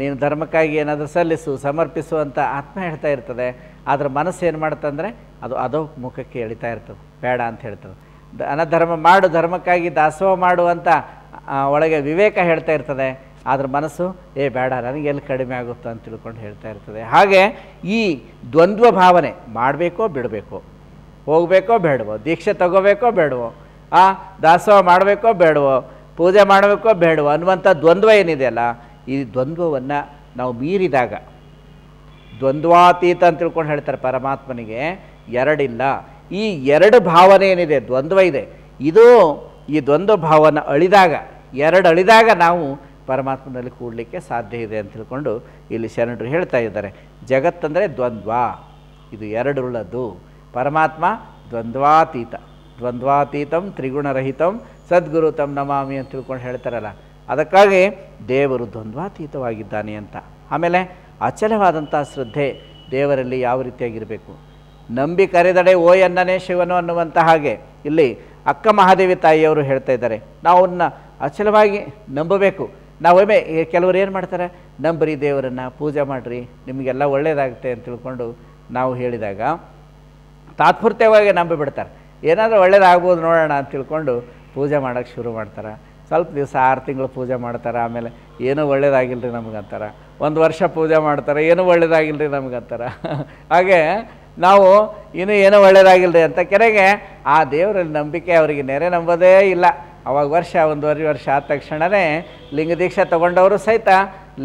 ನೀನು ಧರ್ಮಕ್ಕಾಗಿ ಏನಾದರೂ ಸಲ್ಲಿಸು, ಸಮರ್ಪಿಸು ಅಂತ ಆತ್ಮ ಹೇಳ್ತಾ ಇರ್ತದೆ. ಆದರೆ ಮನಸ್ಸು ಏನು ಮಾಡುತ್ತಂದರೆ ಅದೋ ಮುಖಕ್ಕೆ ಎಳಿತಾ ಇರ್ತದೆ, ಬೇಡ ಅಂತ ಹೇಳ್ತದೆ. ಅನಧರ್ಮ ಮಾಡು, ಧರ್ಮಕ್ಕಾಗಿ ದಾಸೋಹ ಮಾಡು ಅಂತ ಒಳಗೆ ವಿವೇಕ ಹೇಳ್ತಾ ಇರ್ತದೆ. ಆದರೆ ಮನಸ್ಸು ಬೇಡ, ನನಗೆ ಎಲ್ಲಿ ಕಡಿಮೆ ಆಗುತ್ತೋ ಅಂತ ತಿಳ್ಕೊಂಡು ಹೇಳ್ತಾ ಇರ್ತದೆ. ಹಾಗೆ ಈ ದ್ವಂದ್ವ ಭಾವನೆ, ಮಾಡಬೇಕೋ ಬಿಡಬೇಕೋ, ಹೋಗಬೇಕೋ ಬೇಡವೋ, ದೀಕ್ಷೆ ತಗೋಬೇಕೋ ಬೇಡವೋ, ದಾಸೋಹ ಮಾಡಬೇಕೋ ಬೇಡವೋ, ಪೂಜೆ ಮಾಡಬೇಕೋ ಬೇಡವೋ ಅನ್ನುವಂಥ ದ್ವಂದ್ವ ಏನಿದೆಯಲ್ಲ, ಈ ದ್ವಂದ್ವವನ್ನು ನಾವು ಮೀರಿದಾಗ, ದ್ವಂದ್ವಾತೀತ ಅಂತ ತಿಳ್ಕೊಂಡು ಹೇಳ್ತಾರೆ ಪರಮಾತ್ಮನಿಗೆ ಎರಡಿಲ್ಲ. ಈ ಎರಡು ಭಾವನೆ ಏನಿದೆ, ದ್ವಂದ್ವ ಇದೆ, ಇದು ಈ ದ್ವಂದ್ವ ಭಾವನ ಅಳಿದಾಗ, ಎರಡು ಅಳಿದಾಗ ನಾವು ಪರಮಾತ್ಮನಲ್ಲಿ ಕೂಡಲಿಕ್ಕೆ ಸಾಧ್ಯ ಇದೆ ಅಂತ ತಿಳ್ಕೊಂಡು ಇಲ್ಲಿ ಶರಣರು ಹೇಳ್ತಾ ಇದ್ದಾರೆ. ಜಗತ್ತಂದರೆ ದ್ವಂದ್ವ, ಇದು ಎರಡುಳ್ಳದ್ದು. ಪರಮಾತ್ಮ ದ್ವಂದ್ವಾತೀತ, ದ್ವಂದ್ವಾತೀತಂ ತ್ರಿಗುಣರಹಿತಂ ಸದ್ಗುರು ತಂ ನಮಾಮಿ ಅಂತ ತಿಳ್ಕೊಂಡು ಹೇಳ್ತಾರಲ್ಲ, ಅದಕ್ಕಾಗಿ ದೇವರು ದ್ವಂದ್ವಾತೀತವಾಗಿದ್ದಾನೆ ಅಂತ. ಆಮೇಲೆ ಅಚಲವಾದಂಥ ಶ್ರದ್ಧೆ ದೇವರಲ್ಲಿ ಯಾವ ರೀತಿಯಾಗಿರಬೇಕು. ನಂಬಿ ಕರೆದಡೆ ಓ ಎನ್ನನೇ ಶಿವನು ಅನ್ನುವಂಥ ಹಾಗೆ ಇಲ್ಲಿ ಅಕ್ಕ ಮಹಾದೇವಿ ತಾಯಿಯವರು ಹೇಳ್ತಾ ಇದ್ದಾರೆ, ನಾವು ಅವನ್ನ ಅಚಲವಾಗಿ ನಂಬಬೇಕು. ನಾವೊಮ್ಮೆ ಕೆಲವರು ಏನು ಮಾಡ್ತಾರೆ, ನಂಬ್ರಿ ದೇವರನ್ನು, ಪೂಜೆ ಮಾಡಿರಿ, ನಿಮಗೆಲ್ಲ ಒಳ್ಳೆಯದಾಗುತ್ತೆ ಅಂತ ತಿಳ್ಕೊಂಡು ನಾವು ಹೇಳಿದಾಗ ತಾತ್ಪೂರ್ತಿಕವಾಗಿ ನಂಬಿಬಿಡ್ತಾರೆ. ಏನಾದರೂ ಒಳ್ಳೇದಾಗ್ಬೋದು ನೋಡೋಣ ಅಂತ ತಿಳ್ಕೊಂಡು ಪೂಜೆ ಮಾಡೋಕ್ಕೆ ಶುರು ಮಾಡ್ತಾರೆ. ಸ್ವಲ್ಪ ದಿವಸ 6 ತಿಂಗಳು ಪೂಜೆ ಮಾಡ್ತಾರೆ, ಆಮೇಲೆ ಏನೂ ಒಳ್ಳೇದಾಗಿಲ್ಲ ರೀ ನಮಗಂತಾರೆ. 1 ವರ್ಷ ಪೂಜೆ ಮಾಡ್ತಾರೆ, ಏನೂ ಒಳ್ಳೇದಾಗಿಲ್ಲ ರೀ ನಮಗಂತಾರೆ. ಹಾಗೆ ನಾವು ಇನ್ನೂ ಏನೂ ಒಳ್ಳೇದಾಗಿಲ್ಲ ರೀ ಅಂತ ಕೆರೆಗೆ ಆ ದೇವರಲ್ಲಿ ನಂಬಿಕೆ ಅವರಿಗೆ ನೆರೆ ನಂಬೋದೇ ಇಲ್ಲ. ಅವಾಗ 1.5 ವರ್ಷ ಆದ ತಕ್ಷಣವೇ ಲಿಂಗ ದೀಕ್ಷೆ ತೊಗೊಂಡವರು ಸಹಿತ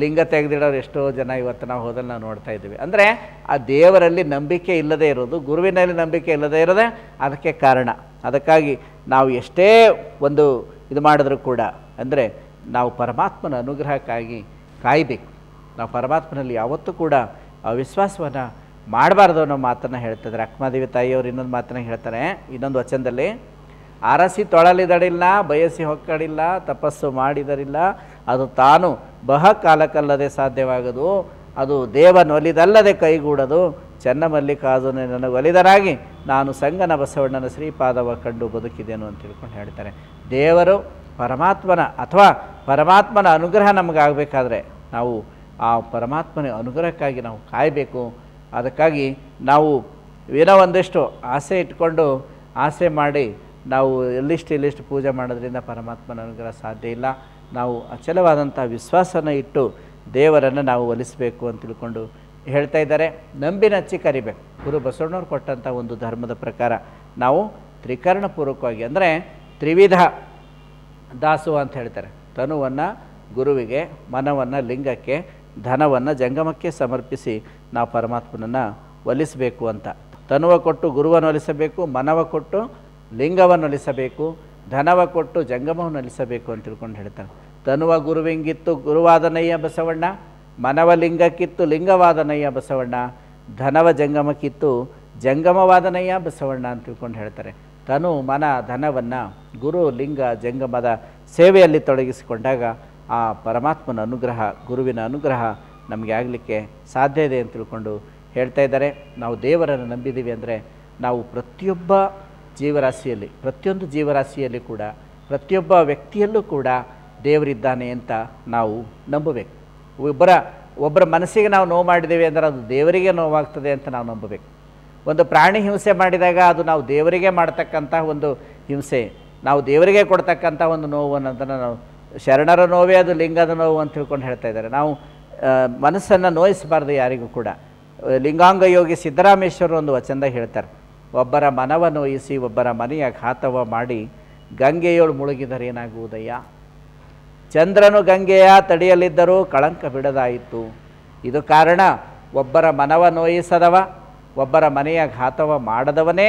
ಲಿಂಗ ತೆಗೆದಿಡೋರು ಎಷ್ಟೋ ಜನ ಇವತ್ತು ನಾವು ಹೋದಲ್ಲಿ ನಾವು ನೋಡ್ತಾ ಇದ್ದೀವಿ. ಅಂದರೆ ಆ ದೇವರಲ್ಲಿ ನಂಬಿಕೆ ಇಲ್ಲದೇ ಇರೋದು, ಗುರುವಿನಲ್ಲಿ ನಂಬಿಕೆ ಇಲ್ಲದೇ ಇರೋದೇ ಅದಕ್ಕೆ ಕಾರಣ. ಅದಕ್ಕಾಗಿ ನಾವು ಎಷ್ಟೇ ಒಂದು ಇದು ಮಾಡಿದ್ರೂ ಕೂಡ ಅಂದರೆ ನಾವು ಪರಮಾತ್ಮನ ಅನುಗ್ರಹಕ್ಕಾಗಿ ಕಾಯಬೇಕು. ನಾವು ಪರಮಾತ್ಮನಲ್ಲಿ ಯಾವತ್ತೂ ಕೂಡ ಅವಿಶ್ವಾಸವನ್ನು ಮಾಡಬಾರ್ದು ಅನ್ನೋ ಮಾತನ್ನು ಹೇಳ್ತಿದ್ದಾರೆ. ಅಕ್ಕಮಹಾದೇವಿ ತಾಯಿಯವರು ಇನ್ನೊಂದು ಮಾತನ್ನು ಹೇಳ್ತಾರೆ, ಇನ್ನೊಂದು ವಚನದಲ್ಲಿ, ಅರಸಿ ತೊಳಲಿದಡಿಲ್ಲ, ಬಯಸಿ ಹೊಕ್ಕಡಿಲ್ಲ, ತಪಸ್ಸು ಮಾಡಿದರಿಲ್ಲ, ಅದು ತಾನು ಕಾಲಕ್ಕಲ್ಲದೆ ಸಾಧ್ಯವಾಗದು, ಅದು ದೇವನೊಲಿದಲ್ಲದೆ ಕೈಗೂಡದು, ಚೆನ್ನ ಮಲ್ಲಿಕಾರ್ಜುನ ನನಗೆ ಒಲಿದರಾಗಿ ನಾನು ಸಂಗನ ಬಸವಣ್ಣನ ಶ್ರೀಪಾದವ ಕಂಡು ಬದುಕಿದೆನು ಅಂತ ತಿಳ್ಕೊಂಡು ಹೇಳ್ತಾರೆ. ದೇವರು ಪರಮಾತ್ಮನ ಅಥವಾ ಪರಮಾತ್ಮನ ಅನುಗ್ರಹ ನಮಗಾಗಬೇಕಾದ್ರೆ ನಾವು ಆ ಪರಮಾತ್ಮನ ಅನುಗ್ರಹಕ್ಕಾಗಿ ನಾವು ಕಾಯಬೇಕು. ಅದಕ್ಕಾಗಿ ನಾವು ಏನೋ ಒಂದಿಷ್ಟು ಆಸೆ ಇಟ್ಕೊಂಡು ಆಸೆ ಮಾಡಿ ನಾವು ಇಲ್ಲಿಷ್ಟು ಪೂಜೆ ಮಾಡೋದ್ರಿಂದ ಪರಮಾತ್ಮನ ಅನುಗ್ರಹ ಸಾಧ್ಯ ಇಲ್ಲ. ನಾವು ಅಚಲವಾದಂಥ ವಿಶ್ವಾಸನ ಇಟ್ಟು ದೇವರನ್ನು ನಾವು ಒಲಿಸಬೇಕು ಅಂತ ತಿಳ್ಕೊಂಡು ಹೇಳ್ತಾ ಇದ್ದಾರೆ. ನಂಬಿನಚ್ಚಿ ಕರಿಬೇಕು. ಗುರು ಬಸವಣ್ಣವ್ರು ಕೊಟ್ಟಂಥ ಒಂದು ಧರ್ಮದ ಪ್ರಕಾರ ನಾವು ತ್ರಿಕರಣಪೂರ್ವಕವಾಗಿ ಅಂದರೆ ತ್ರಿವಿಧ ದಾಸೋಹ ಅಂತ ಹೇಳ್ತಾರೆ. ತನುವನ್ನು ಗುರುವಿಗೆ, ಮನವನ್ನು ಲಿಂಗಕ್ಕೆ, ಧನವನ್ನು ಜಂಗಮಕ್ಕೆ ಸಮರ್ಪಿಸಿ ನಾವು ಪರಮಾತ್ಮನನ್ನು ಒಲಿಸಬೇಕು ಅಂತ. ತನುವ ಕೊಟ್ಟು ಗುರುವನ್ನು ಒಲಿಸಬೇಕು, ಮನವ ಕೊಟ್ಟು ಲಿಂಗವನ್ನು ಒಲಿಸಬೇಕು, ಧನವ ಕೊಟ್ಟು ಜಂಗಮವನ್ನು ಒಲಿಸಬೇಕು ಅಂತ ತಿಳ್ಕೊಂಡು ಹೇಳ್ತಾರೆ. ತನುವ ಗುರುವಿಂಗಿತ್ತು ಗುರುವಾದನಯ್ಯ ಬಸವಣ್ಣ, ಮನವ ಲಿಂಗಕ್ಕಿತ್ತು ಲಿಂಗವಾದನಯ್ಯ ಬಸವಣ್ಣ, ಧನವ ಜಂಗಮಕ್ಕಿತ್ತು ಜಂಗಮವಾದನಯ್ಯ ಬಸವಣ್ಣ ಅಂತ ತಿಳ್ಕೊಂಡು ಹೇಳ್ತಾರೆ. ತನು ಮನ ಧನವನ್ನು ಗುರು ಲಿಂಗ ಜಂಗಮದ ಸೇವೆಯಲ್ಲಿ ತೊಡಗಿಸಿಕೊಂಡಾಗ ಆ ಪರಮಾತ್ಮನ ಅನುಗ್ರಹ, ಗುರುವಿನ ಅನುಗ್ರಹ ನಮಗೆ ಆಗಲಿಕ್ಕೆ ಸಾಧ್ಯ ಇದೆ ಅಂತ ತಿಳ್ಕೊಂಡು ಹೇಳ್ತಾ ಇದ್ದಾರೆ. ನಾವು ದೇವರನ್ನು ನಂಬಿದ್ದೀವಿ ಅಂದರೆ ನಾವು ಪ್ರತಿಯೊಬ್ಬ ಜೀವರಾಶಿಯಲ್ಲಿ, ಪ್ರತಿಯೊಂದು ಜೀವರಾಶಿಯಲ್ಲಿ ಕೂಡ, ಪ್ರತಿಯೊಬ್ಬ ವ್ಯಕ್ತಿಯಲ್ಲೂ ಕೂಡ ದೇವರಿದ್ದಾನೆ ಅಂತ ನಾವು ನಂಬಬೇಕು. ಒಬ್ಬರ ಮನಸ್ಸಿಗೆ ನಾವು ನೋವು ಮಾಡಿದ್ದೇವೆ ಅಂದರೆ ಅದು ದೇವರಿಗೆ ನೋವಾಗ್ತದೆ ಅಂತ ನಾವು ನಂಬಬೇಕು. ಒಂದು ಪ್ರಾಣಿ ಹಿಂಸೆ ಮಾಡಿದಾಗ ಅದು ನಾವು ದೇವರಿಗೆ ಮಾಡ್ತಕ್ಕಂಥ ಒಂದು ಹಿಂಸೆ, ನಾವು ದೇವರಿಗೆ ಕೊಡ್ತಕ್ಕಂಥ ಒಂದು ನೋವು ಅನ್ನೋದನ್ನು ನಾವು ಶರಣರ ನೋವೇ ಅದು ಲಿಂಗದ ನೋವು ಅಂತ ತಿಳ್ಕೊಂಡು ಹೇಳ್ತಾ ಇದ್ದಾರೆ. ನಾವು ಮನಸ್ಸನ್ನು ನೋಯಿಸಬಾರ್ದು ಯಾರಿಗೂ ಕೂಡ. ಲಿಂಗಾಂಗ ಯೋಗಿ ಸಿದ್ದರಾಮೇಶ್ವರರು ಒಂದು ವಚನದಾಗ ಹೇಳ್ತಾರೆ, ಒಬ್ಬರ ಮನವ ನೋಯಿಸಿ ಒಬ್ಬರ ಮನೆಯ ಘಾತವ ಮಾಡಿ ಗಂಗೆಯೋಳು ಮುಳುಗಿದರೆ ಏನಾಗುವುದಯ್ಯ, ಚಂದ್ರನು ಗಂಗೆಯ ತಡಿಯಲಿದ್ದರೂ ಕಳಂಕ ಬಿಡದಾಯಿತು. ಇದು ಕಾರಣ, ಒಬ್ಬರ ಮನವ ನೋಯಿಸದವ ಒಬ್ಬರ ಮನೆಯ ಘಾತವ ಮಾಡದವನೇ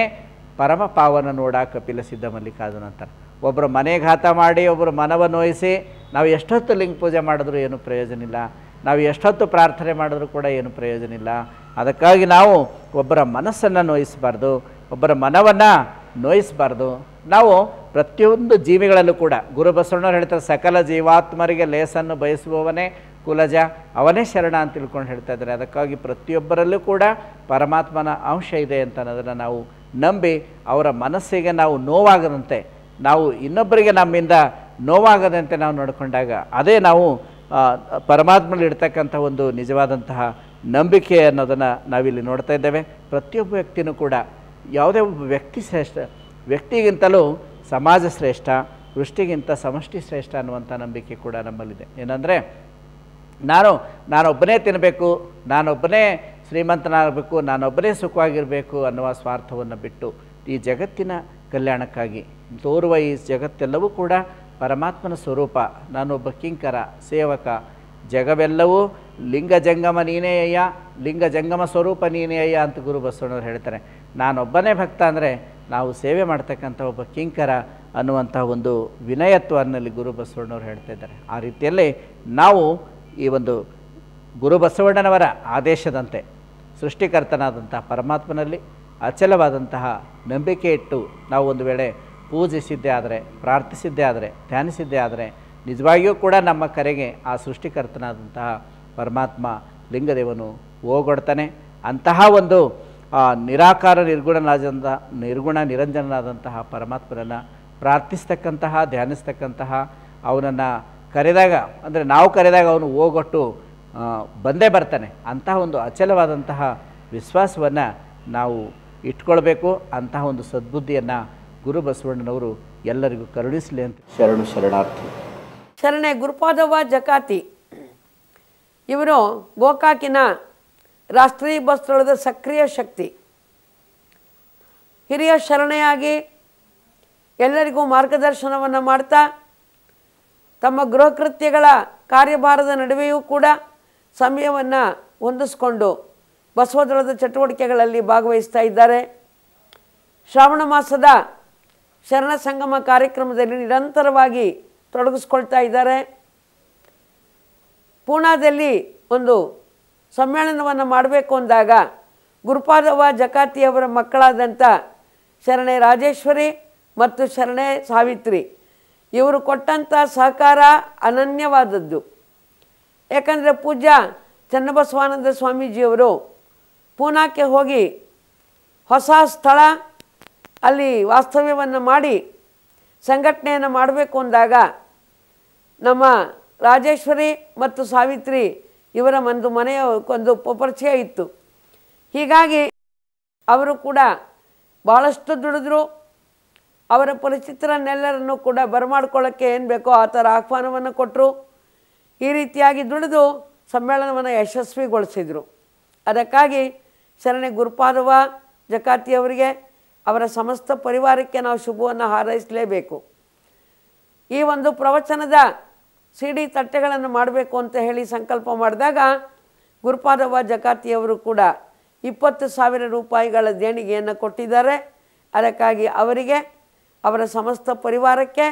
ಪರಮ ಪಾವನ ನೋಡ ಕಪಿಲ ಸಿದ್ಧ ಮಲ್ಲಿಕಾರ್ಜುನ ಅಂತಾರೆ. ಒಬ್ಬರು ಮನೆ ಘಾತ ಮಾಡಿ ಒಬ್ಬರು ಮನವ ನೋಯಿಸಿ ನಾವು ಎಷ್ಟೊತ್ತು ಲಿಂಗ ಪೂಜೆ ಮಾಡಿದ್ರೂ ಏನು ಪ್ರಯೋಜನ ಇಲ್ಲ, ನಾವು ಎಷ್ಟೊತ್ತು ಪ್ರಾರ್ಥನೆ ಮಾಡಿದ್ರೂ ಕೂಡ ಏನು ಪ್ರಯೋಜನ ಇಲ್ಲ. ಅದಕ್ಕಾಗಿ ನಾವು ಒಬ್ಬರ ಮನಸ್ಸನ್ನು ನೋಯಿಸಬಾರ್ದು, ಒಬ್ಬರ ಮನವನ್ನು ನೋಯಿಸಬಾರ್ದು. ನಾವು ಪ್ರತಿಯೊಂದು ಜೀವಿಗಳಲ್ಲೂ ಕೂಡ ಗುರು ಬಸವಣ್ಣವ್ರು ಹೇಳ್ತಾರೆ, ಸಕಲ ಜೀವಾತ್ಮರಿಗೆ ಲೇಸನ್ನು ಬಯಸುವವನೇ ಕುಲಜ, ಅವನೇ ಶರಣ ಅಂತ ತಿಳ್ಕೊಂಡು ಹೇಳ್ತಾ ಇದ್ದಾರೆ. ಅದಕ್ಕಾಗಿ ಪ್ರತಿಯೊಬ್ಬರಲ್ಲೂ ಕೂಡ ಪರಮಾತ್ಮನ ಅಂಶ ಇದೆ ಅಂತ ಅನ್ನೋದನ್ನು ನಾವು ನಂಬಿ ಅವರ ಮನಸ್ಸಿಗೆ ನಾವು ನೋವಾಗದಂತೆ, ನಾವು ಇನ್ನೊಬ್ಬರಿಗೆ ನಮ್ಮಿಂದ ನೋವಾಗದಂತೆ ನಾವು ನೋಡಿಕೊಂಡಾಗ ಅದೇ ನಾವು ಪರಮಾತ್ಮನಲ್ಲಿ ಇಡ್ತಕ್ಕಂಥ ಒಂದು ನಿಜವಾದಂತಹ ನಂಬಿಕೆ ಅನ್ನೋದನ್ನು ನಾವಿಲ್ಲಿ ನೋಡ್ತಾ ಇದ್ದೇವೆ. ಪ್ರತಿಯೊಬ್ಬ ವ್ಯಕ್ತಿಯೂ ಕೂಡ ಯಾವುದೇ ಒಬ್ಬ ವ್ಯಕ್ತಿ ಶ್ರೇಷ್ಠ, ವ್ಯಕ್ತಿಗಿಂತಲೂ ಸಮಾಜ ಶ್ರೇಷ್ಠ, ವೃಷ್ಟಿಗಿಂತ ಸಮಷ್ಟಿ ಶ್ರೇಷ್ಠ ಅನ್ನುವಂಥ ನಂಬಿಕೆ ಕೂಡ ನಮ್ಮಲ್ಲಿದೆ. ಏನಂದರೆ ನಾನೊಬ್ಬನೇ ತಿನ್ನಬೇಕು, ನಾನೊಬ್ಬನೇ ಶ್ರೀಮಂತನಾಗಬೇಕು, ನಾನೊಬ್ಬನೇ ಸುಖವಾಗಿರಬೇಕು ಅನ್ನುವ ಸ್ವಾರ್ಥವನ್ನು ಬಿಟ್ಟು ಈ ಜಗತ್ತಿನ ಕಲ್ಯಾಣಕ್ಕಾಗಿ ತೋರುವ ಈ ಜಗತ್ತೆಲ್ಲವೂ ಕೂಡ ಪರಮಾತ್ಮನ ಸ್ವರೂಪ, ನಾನೊಬ್ಬ ಕಿಂಕರ ಸೇವಕ, ಜಗವೆಲ್ಲವೂ ಲಿಂಗ ಜಂಗಮ ನೀನೇ ಅಯ್ಯ, ಲಿಂಗ ಜಂಗಮ ಸ್ವರೂಪ ನೀನೇ ಅಯ್ಯ ಅಂತ ಗುರು ಬಸವಣ್ಣವ್ರು ಹೇಳ್ತಾರೆ. ನಾನೊಬ್ಬನೇ ಭಕ್ತ ಅಂದರೆ ನಾವು ಸೇವೆ ಮಾಡ್ತಕ್ಕಂಥ ಒಬ್ಬ ಕಿಂಕರ ಅನ್ನುವಂಥ ಒಂದು ವಿನಯತ್ವನಲ್ಲಿ ಗುರು ಬಸವಣ್ಣವ್ರು ಹೇಳ್ತಾ ಇದ್ದಾರೆ. ಆ ರೀತಿಯಲ್ಲಿ ನಾವು ಈ ಒಂದು ಗುರು ಬಸವಣ್ಣನವರ ಆದೇಶದಂತೆ ಸೃಷ್ಟಿಕರ್ತನಾದಂತಹ ಪರಮಾತ್ಮನಲ್ಲಿ ಅಚಲವಾದಂತಹ ನಂಬಿಕೆ ಇಟ್ಟು ನಾವು ಒಂದು ವೇಳೆ ಪೂಜಿಸಿದ್ದೇ ಆದರೆ, ಪ್ರಾರ್ಥಿಸಿದ್ದೇ ಆದರೆ, ಧ್ಯಾನಿಸಿದ್ದೇ ಆದರೆ ನಿಜವಾಗಿಯೂ ಕೂಡ ನಮ್ಮ ಕರೆಗೆ ಆ ಸೃಷ್ಟಿಕರ್ತನಾದಂತಹ ಪರಮಾತ್ಮ ಲಿಂಗದೇವನು ಓಗೊಡ್ತಾನೆ. ಅಂತಹ ಒಂದು ನಿರಾಕಾರ ನಿರ್ಗುಣ ನಿರಂಜನನಾದಂತಹ ಪರಮಾತ್ಮನನ್ನು ಪ್ರಾರ್ಥಿಸ್ತಕ್ಕಂತಹ, ಧ್ಯಾನಿಸ್ತಕ್ಕಂತಹ, ಅವನನ್ನು ಕರೆದಾಗ, ಅಂದರೆ ನಾವು ಕರೆದಾಗ ಅವನು ಓಗೊಟ್ಟು ಬಂದೇ ಬರ್ತಾನೆ. ಅಂತಹ ಒಂದು ಅಚಲವಾದಂತಹ ವಿಶ್ವಾಸವನ್ನು ನಾವು ಇಟ್ಕೊಳ್ಬೇಕು. ಅಂತಹ ಒಂದು ಸದ್ಬುದ್ಧಿಯನ್ನು ಗುರು ಬಸವಣ್ಣನವರು ಎಲ್ಲರಿಗೂ ಕರುಣಿಸಲಿ ಅಂತ ಶರಣಾರ್ಥಿ. ಶರಣೆ ಗುರುಪಾದವ್ವ ಜಕಾತಿ ಇವರು ಗೋಕಾಕಿನ ರಾಷ್ಟ್ರೀಯ ಬಸ್ ದಳದ ಸಕ್ರಿಯ ಶಕ್ತಿ. ಹಿರಿಯ ಶರಣೆಯಾಗಿ ಎಲ್ಲರಿಗೂ ಮಾರ್ಗದರ್ಶನವನ್ನು ಮಾಡ್ತಾ ತಮ್ಮ ಗೃಹ ಕೃತ್ಯಗಳ ಕಾರ್ಯಭಾರದ ನಡುವೆಯೂ ಕೂಡ ಸಮಯವನ್ನು ಹೊಂದಿಸ್ಕೊಂಡು ಬಸವದಳದ ಚಟುವಟಿಕೆಗಳಲ್ಲಿ ಭಾಗವಹಿಸ್ತಾ ಇದ್ದಾರೆ. ಶ್ರಾವಣ ಮಾಸದ ಶರಣ ಸಂಗಮ ಕಾರ್ಯಕ್ರಮದಲ್ಲಿ ನಿರಂತರವಾಗಿ ತೊಡಗಿಸ್ಕೊಳ್ತಾ ಇದ್ದಾರೆ. ಪೂನಾದಲ್ಲಿ ಒಂದು ಸಮ್ಮೇಳನವನ್ನು ಮಾಡಬೇಕು ಅಂದಾಗ ಗುರುಪಾದವ್ವ ಜಕಾತಿಯವರ ಮಕ್ಕಳಾದಂಥ ಶರಣೆ ರಾಜೇಶ್ವರಿ ಮತ್ತು ಶರಣೆ ಸಾವಿತ್ರಿ ಇವರು ಕೊಟ್ಟಂಥ ಸಹಕಾರ ಅನನ್ಯವಾದದ್ದು. ಯಾಕಂದರೆ ಪೂಜ್ಯ ಚನ್ನಬಸವಾನಂದ ಸ್ವಾಮೀಜಿಯವರು ಪೂನಾಕ್ಕೆ ಹೋಗಿ ಹೊಸ ಸ್ಥಳ ಅಲ್ಲಿ ವಾಸ್ತವ್ಯವನ್ನು ಮಾಡಿ ಸಂಘಟನೆಯನ್ನು ಮಾಡಬೇಕು ಅಂದಾಗ ನಮ್ಮ ರಾಜೇಶ್ವರಿ ಮತ್ತು ಸಾವಿತ್ರಿ ಇವರ ಒಂದು ಮನೆಯ ಒಂದು ಪರಿಚಯ ಇತ್ತು. ಹೀಗಾಗಿ ಅವರು ಕೂಡ ಭಾಳಷ್ಟು ದುಡಿದ್ರು. ಅವರ ಪರಿಚಿತರನ್ನೆಲ್ಲರನ್ನು ಕೂಡ ಬರಮಾಡ್ಕೊಳ್ಳೋಕ್ಕೆ ಏನು ಬೇಕೋ ಆ ಥರ ಆಹ್ವಾನವನ್ನು ಕೊಟ್ಟರು. ಈ ರೀತಿಯಾಗಿ ದುಡಿದು ಸಮ್ಮೇಳನವನ್ನು ಯಶಸ್ವಿಗೊಳಿಸಿದರು. ಅದಕ್ಕಾಗಿ ಶರಣೆ ಗುರುಪಾದವ್ವ ಜಕಾತಿಯವರಿಗೆ ಅವರ ಸಮಸ್ತ ಪರಿವಾರಕ್ಕೆ ನಾವು ಶುಭವನ್ನು ಹಾರೈಸಲೇಬೇಕು. ಈ ಒಂದು ಪ್ರವಚನದ CD ತಟ್ಟೆಗಳನ್ನು ಮಾಡಬೇಕು ಅಂತ ಹೇಳಿ ಸಂಕಲ್ಪ ಮಾಡಿದಾಗ ಗುರುಪಾದವ್ವ ಜಕಾತಿಯವರು ಕೂಡ 20,000 ರೂಪಾಯಿಗಳ ದೇಣಿಗೆಯನ್ನು ಕೊಟ್ಟಿದ್ದಾರೆ. ಅದಕ್ಕಾಗಿ ಅವರಿಗೆ, ಅವರ ಸಮಸ್ತ ಪರಿವಾರಕ್ಕೆ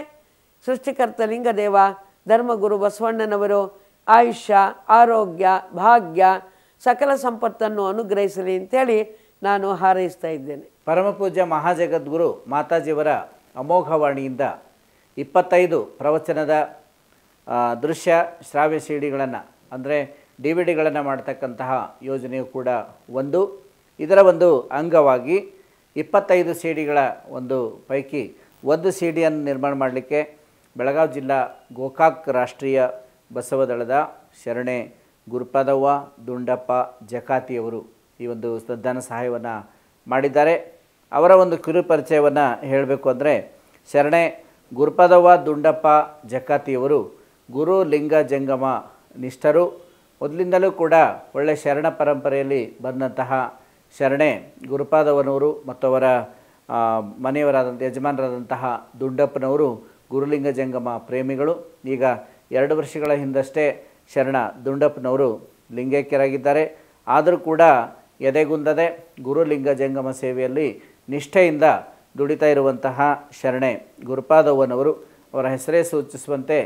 ಸೃಷ್ಟಿಕರ್ತ ಲಿಂಗದೇವ ಧರ್ಮಗುರು ಬಸವಣ್ಣನವರು ಆಯುಷ್ಯ, ಆರೋಗ್ಯ, ಭಾಗ್ಯ, ಸಕಲ ಸಂಪತ್ತನ್ನು ಅನುಗ್ರಹಿಸಲಿ ಅಂತೇಳಿ ನಾನು ಹಾರೈಸ್ತಾ ಇದ್ದೇನೆ. ಪರಮಪೂಜ್ಯ ಮಹಾಜಗದ್ಗುರು ಮಾತಾಜಿಯವರ ಅಮೋಘವಾಣಿಯಿಂದ 25 ಪ್ರವಚನದ ದೃಶ್ಯ ಶ್ರಾವ್ಯ CDಗಳನ್ನು ಅಂದರೆ DVD ಮಾಡ್ತಕ್ಕಂತಹ ಯೋಜನೆಯು ಕೂಡ ಇದರ ಒಂದು ಅಂಗವಾಗಿ 25 CDಗಳ ಒಂದು ಪೈಕಿ ಒಂದು CDಯನ್ನು ನಿರ್ಮಾಣ ಮಾಡಲಿಕ್ಕೆ ಬೆಳಗಾವಿ ಜಿಲ್ಲಾ ಗೋಕಾಕ್ ರಾಷ್ಟ್ರೀಯ ಬಸವದಳದ ಶರಣೆ ಗುರುಪಾದವ್ವ ದುಂಡಪ್ಪ ಜಕಾತಿಯವರು ಈ ಒಂದು ಶ್ರದ್ಧಾನ ಸಹಾಯವನ್ನು ಮಾಡಿದ್ದಾರೆ. ಅವರ ಒಂದು ಕಿರು ಪರಿಚಯವನ್ನು ಹೇಳಬೇಕು ಅಂದರೆ ಶರಣೆ ಗುರುಪಾದವ್ವ ದುಂಡಪ್ಪ ಜಕಾತಿಯವರು ಗುರು ಲಿಂಗ ಜಂಗಮ ನಿಷ್ಠರು. ಮೊದಲಿಂದಲೂ ಕೂಡ ಒಳ್ಳೆಯ ಶರಣ ಪರಂಪರೆಯಲ್ಲಿ ಬಂದಂತಹ ಶರಣೆ ಗುರುಪಾದವ್ವನವರು ಮತ್ತು ಅವರ ಮನೆಯವರಾದಂಥ ಯಜಮಾನರಾದಂತಹ ದುಂಡಪ್ಪನವರು ಗುರುಲಿಂಗ ಜಂಗಮ ಪ್ರೇಮಿಗಳು. ಈಗ 2 ವರ್ಷಗಳ ಹಿಂದಷ್ಟೇ ಶರಣ ದುಂಡಪ್ಪನವರು ಲಿಂಗೈಕ್ಯರಾಗಿದ್ದಾರೆ. ಆದರೂ ಕೂಡ ಎದೆಗುಂದದೆ ಗುರುಲಿಂಗ ಜಂಗಮ ಸೇವೆಯಲ್ಲಿ ನಿಷ್ಠೆಯಿಂದ ದುಡಿತಾ ಇರುವಂತಹ ಶರಣೆ ಗುರುಪಾದವ್ವನವರು ಅವರ ಹೆಸರೇ ಸೂಚಿಸುವಂತೆ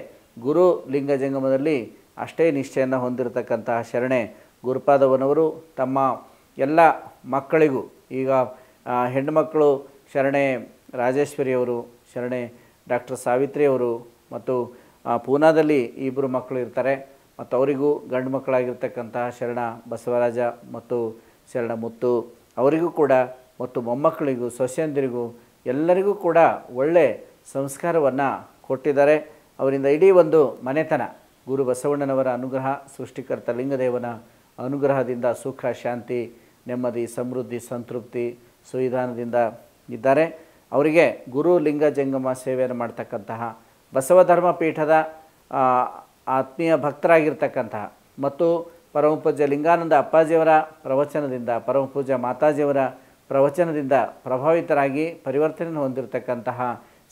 ಗುರು ಲಿಂಗ ಜಂಗಮದಲ್ಲಿ ಅಷ್ಟೇ ನಿಷ್ಠೆಯನ್ನು ಹೊಂದಿರತಕ್ಕಂತಹ ಶರಣೆ ಗುರುಪಾದವ್ವನವರು ತಮ್ಮ ಎಲ್ಲ ಮಕ್ಕಳಿಗೂ, ಈಗ ಹೆಣ್ಣುಮಕ್ಕಳು ಶರಣೆ ರಾಜೇಶ್ವರಿಯವರು, ಶರಣೆ ಡಾಕ್ಟರ್ ಸಾವಿತ್ರಿಯವರು ಮತ್ತು ಪೂನಾದಲ್ಲಿ 2 ಮಕ್ಕಳು ಇರ್ತಾರೆ. ಮತ್ತು ಅವರಿಗೂ ಗಂಡು ಮಕ್ಕಳಾಗಿರ್ತಕ್ಕಂತಹ ಶರಣ ಬಸವರಾಜ ಮತ್ತು ಶರಣ ಮುತ್ತು ಅವರಿಗೂ ಕೂಡ ಮತ್ತು ಮೊಮ್ಮಕ್ಕಳಿಗೂ ಸೊಸೆಯಂದಿರಿಗೂ ಎಲ್ಲರಿಗೂ ಕೂಡ ಒಳ್ಳೆ ಸಂಸ್ಕಾರವನ್ನು ಕೊಟ್ಟಿದ್ದಾರೆ. ಅವರಿಂದ ಇಡೀ ಒಂದು ಮನೆತನ ಗುರು ಬಸವಣ್ಣನವರ ಅನುಗ್ರಹ, ಸೃಷ್ಟಿಕರ್ತ ಲಿಂಗದೇವನ ಅನುಗ್ರಹದಿಂದ ಸುಖ, ಶಾಂತಿ, ನೆಮ್ಮದಿ, ಸಮೃದ್ಧಿ, ಸಂತೃಪ್ತಿ, ಸುವಿಧಾನದಿಂದ ಇದ್ದಾರೆ. ಅವರಿಗೆ ಗುರು ಲಿಂಗ ಜಂಗಮ ಸೇವೆಯನ್ನು ಮಾಡ್ತಕ್ಕಂತಹ ಬಸವ ಧರ್ಮ ಪೀಠದ ಆತ್ಮೀಯ ಭಕ್ತರಾಗಿರ್ತಕ್ಕಂತಹ ಮತ್ತು ಪರಮಪೂಜ್ಯ ಲಿಂಗಾನಂದ ಅಪ್ಪಾಜಿಯವರ ಪ್ರವಚನದಿಂದ, ಪರಮಪೂಜ್ಯ ಮಾತಾಜಿಯವರ ಪ್ರವಚನದಿಂದ ಪ್ರಭಾವಿತರಾಗಿ ಪರಿವರ್ತನೆ ಹೊಂದಿರತಕ್ಕಂತಹ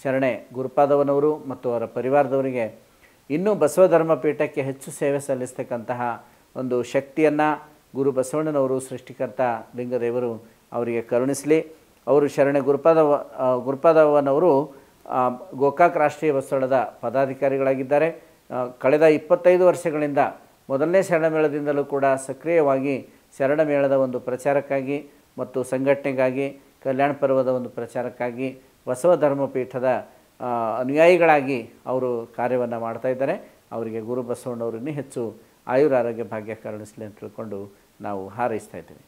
ಶರಣೆ ಗುರುಪಾದವ್ವನವರು ಮತ್ತು ಅವರ ಪರಿವಾರದವರಿಗೆ ಇನ್ನೂ ಬಸವ ಧರ್ಮ ಪೀಠಕ್ಕೆ ಹೆಚ್ಚು ಸೇವೆ ಸಲ್ಲಿಸ್ತಕ್ಕಂತಹ ಒಂದು ಶಕ್ತಿಯನ್ನು ಗುರು ಬಸವಣ್ಣನವರು ಸೃಷ್ಟಿಕರ್ತ ಲಿಂಗದೇವರು ಅವರಿಗೆ ಕರುಣಿಸಲಿ. ಅವರು ಶರಣೆ ಗುರುಪಾದವ್ವನವರು ಗೋಕಾಕ್ ರಾಷ್ಟ್ರೀಯ ಬಸವದಳದ ಪದಾಧಿಕಾರಿಗಳಾಗಿದ್ದಾರೆ. ಕಳೆದ 25 ವರ್ಷಗಳಿಂದ ಮೊದಲನೇ ಶರಣ ಮೇಳದಿಂದಲೂ ಕೂಡ ಸಕ್ರಿಯವಾಗಿ ಶರಣ ಮೇಳದ ಒಂದು ಪ್ರಚಾರಕ್ಕಾಗಿ ಮತ್ತು ಸಂಘಟನೆಗಾಗಿ, ಕಲ್ಯಾಣ ಪರ್ವದ ಒಂದು ಪ್ರಚಾರಕ್ಕಾಗಿ ಬಸವ ಧರ್ಮ ಪೀಠದ ಅನುಯಾಯಿಗಳಾಗಿ ಅವರು ಕಾರ್ಯವನ್ನು ಮಾಡ್ತಾಯಿದ್ದಾರೆ. ಅವರಿಗೆ ಗುರು ಬಸವಣ್ಣವರು ಇನ್ನೂ ಹೆಚ್ಚು ಆಯುರಾರೋಗ್ಯ ಭಾಗ್ಯ ಕರುಣಿಸಲಿ ಅಂತ ತಿಳ್ಕೊಂಡು ನಾವು ಹಾರೈಸ್ತಾ ಇದ್ದೀವಿ.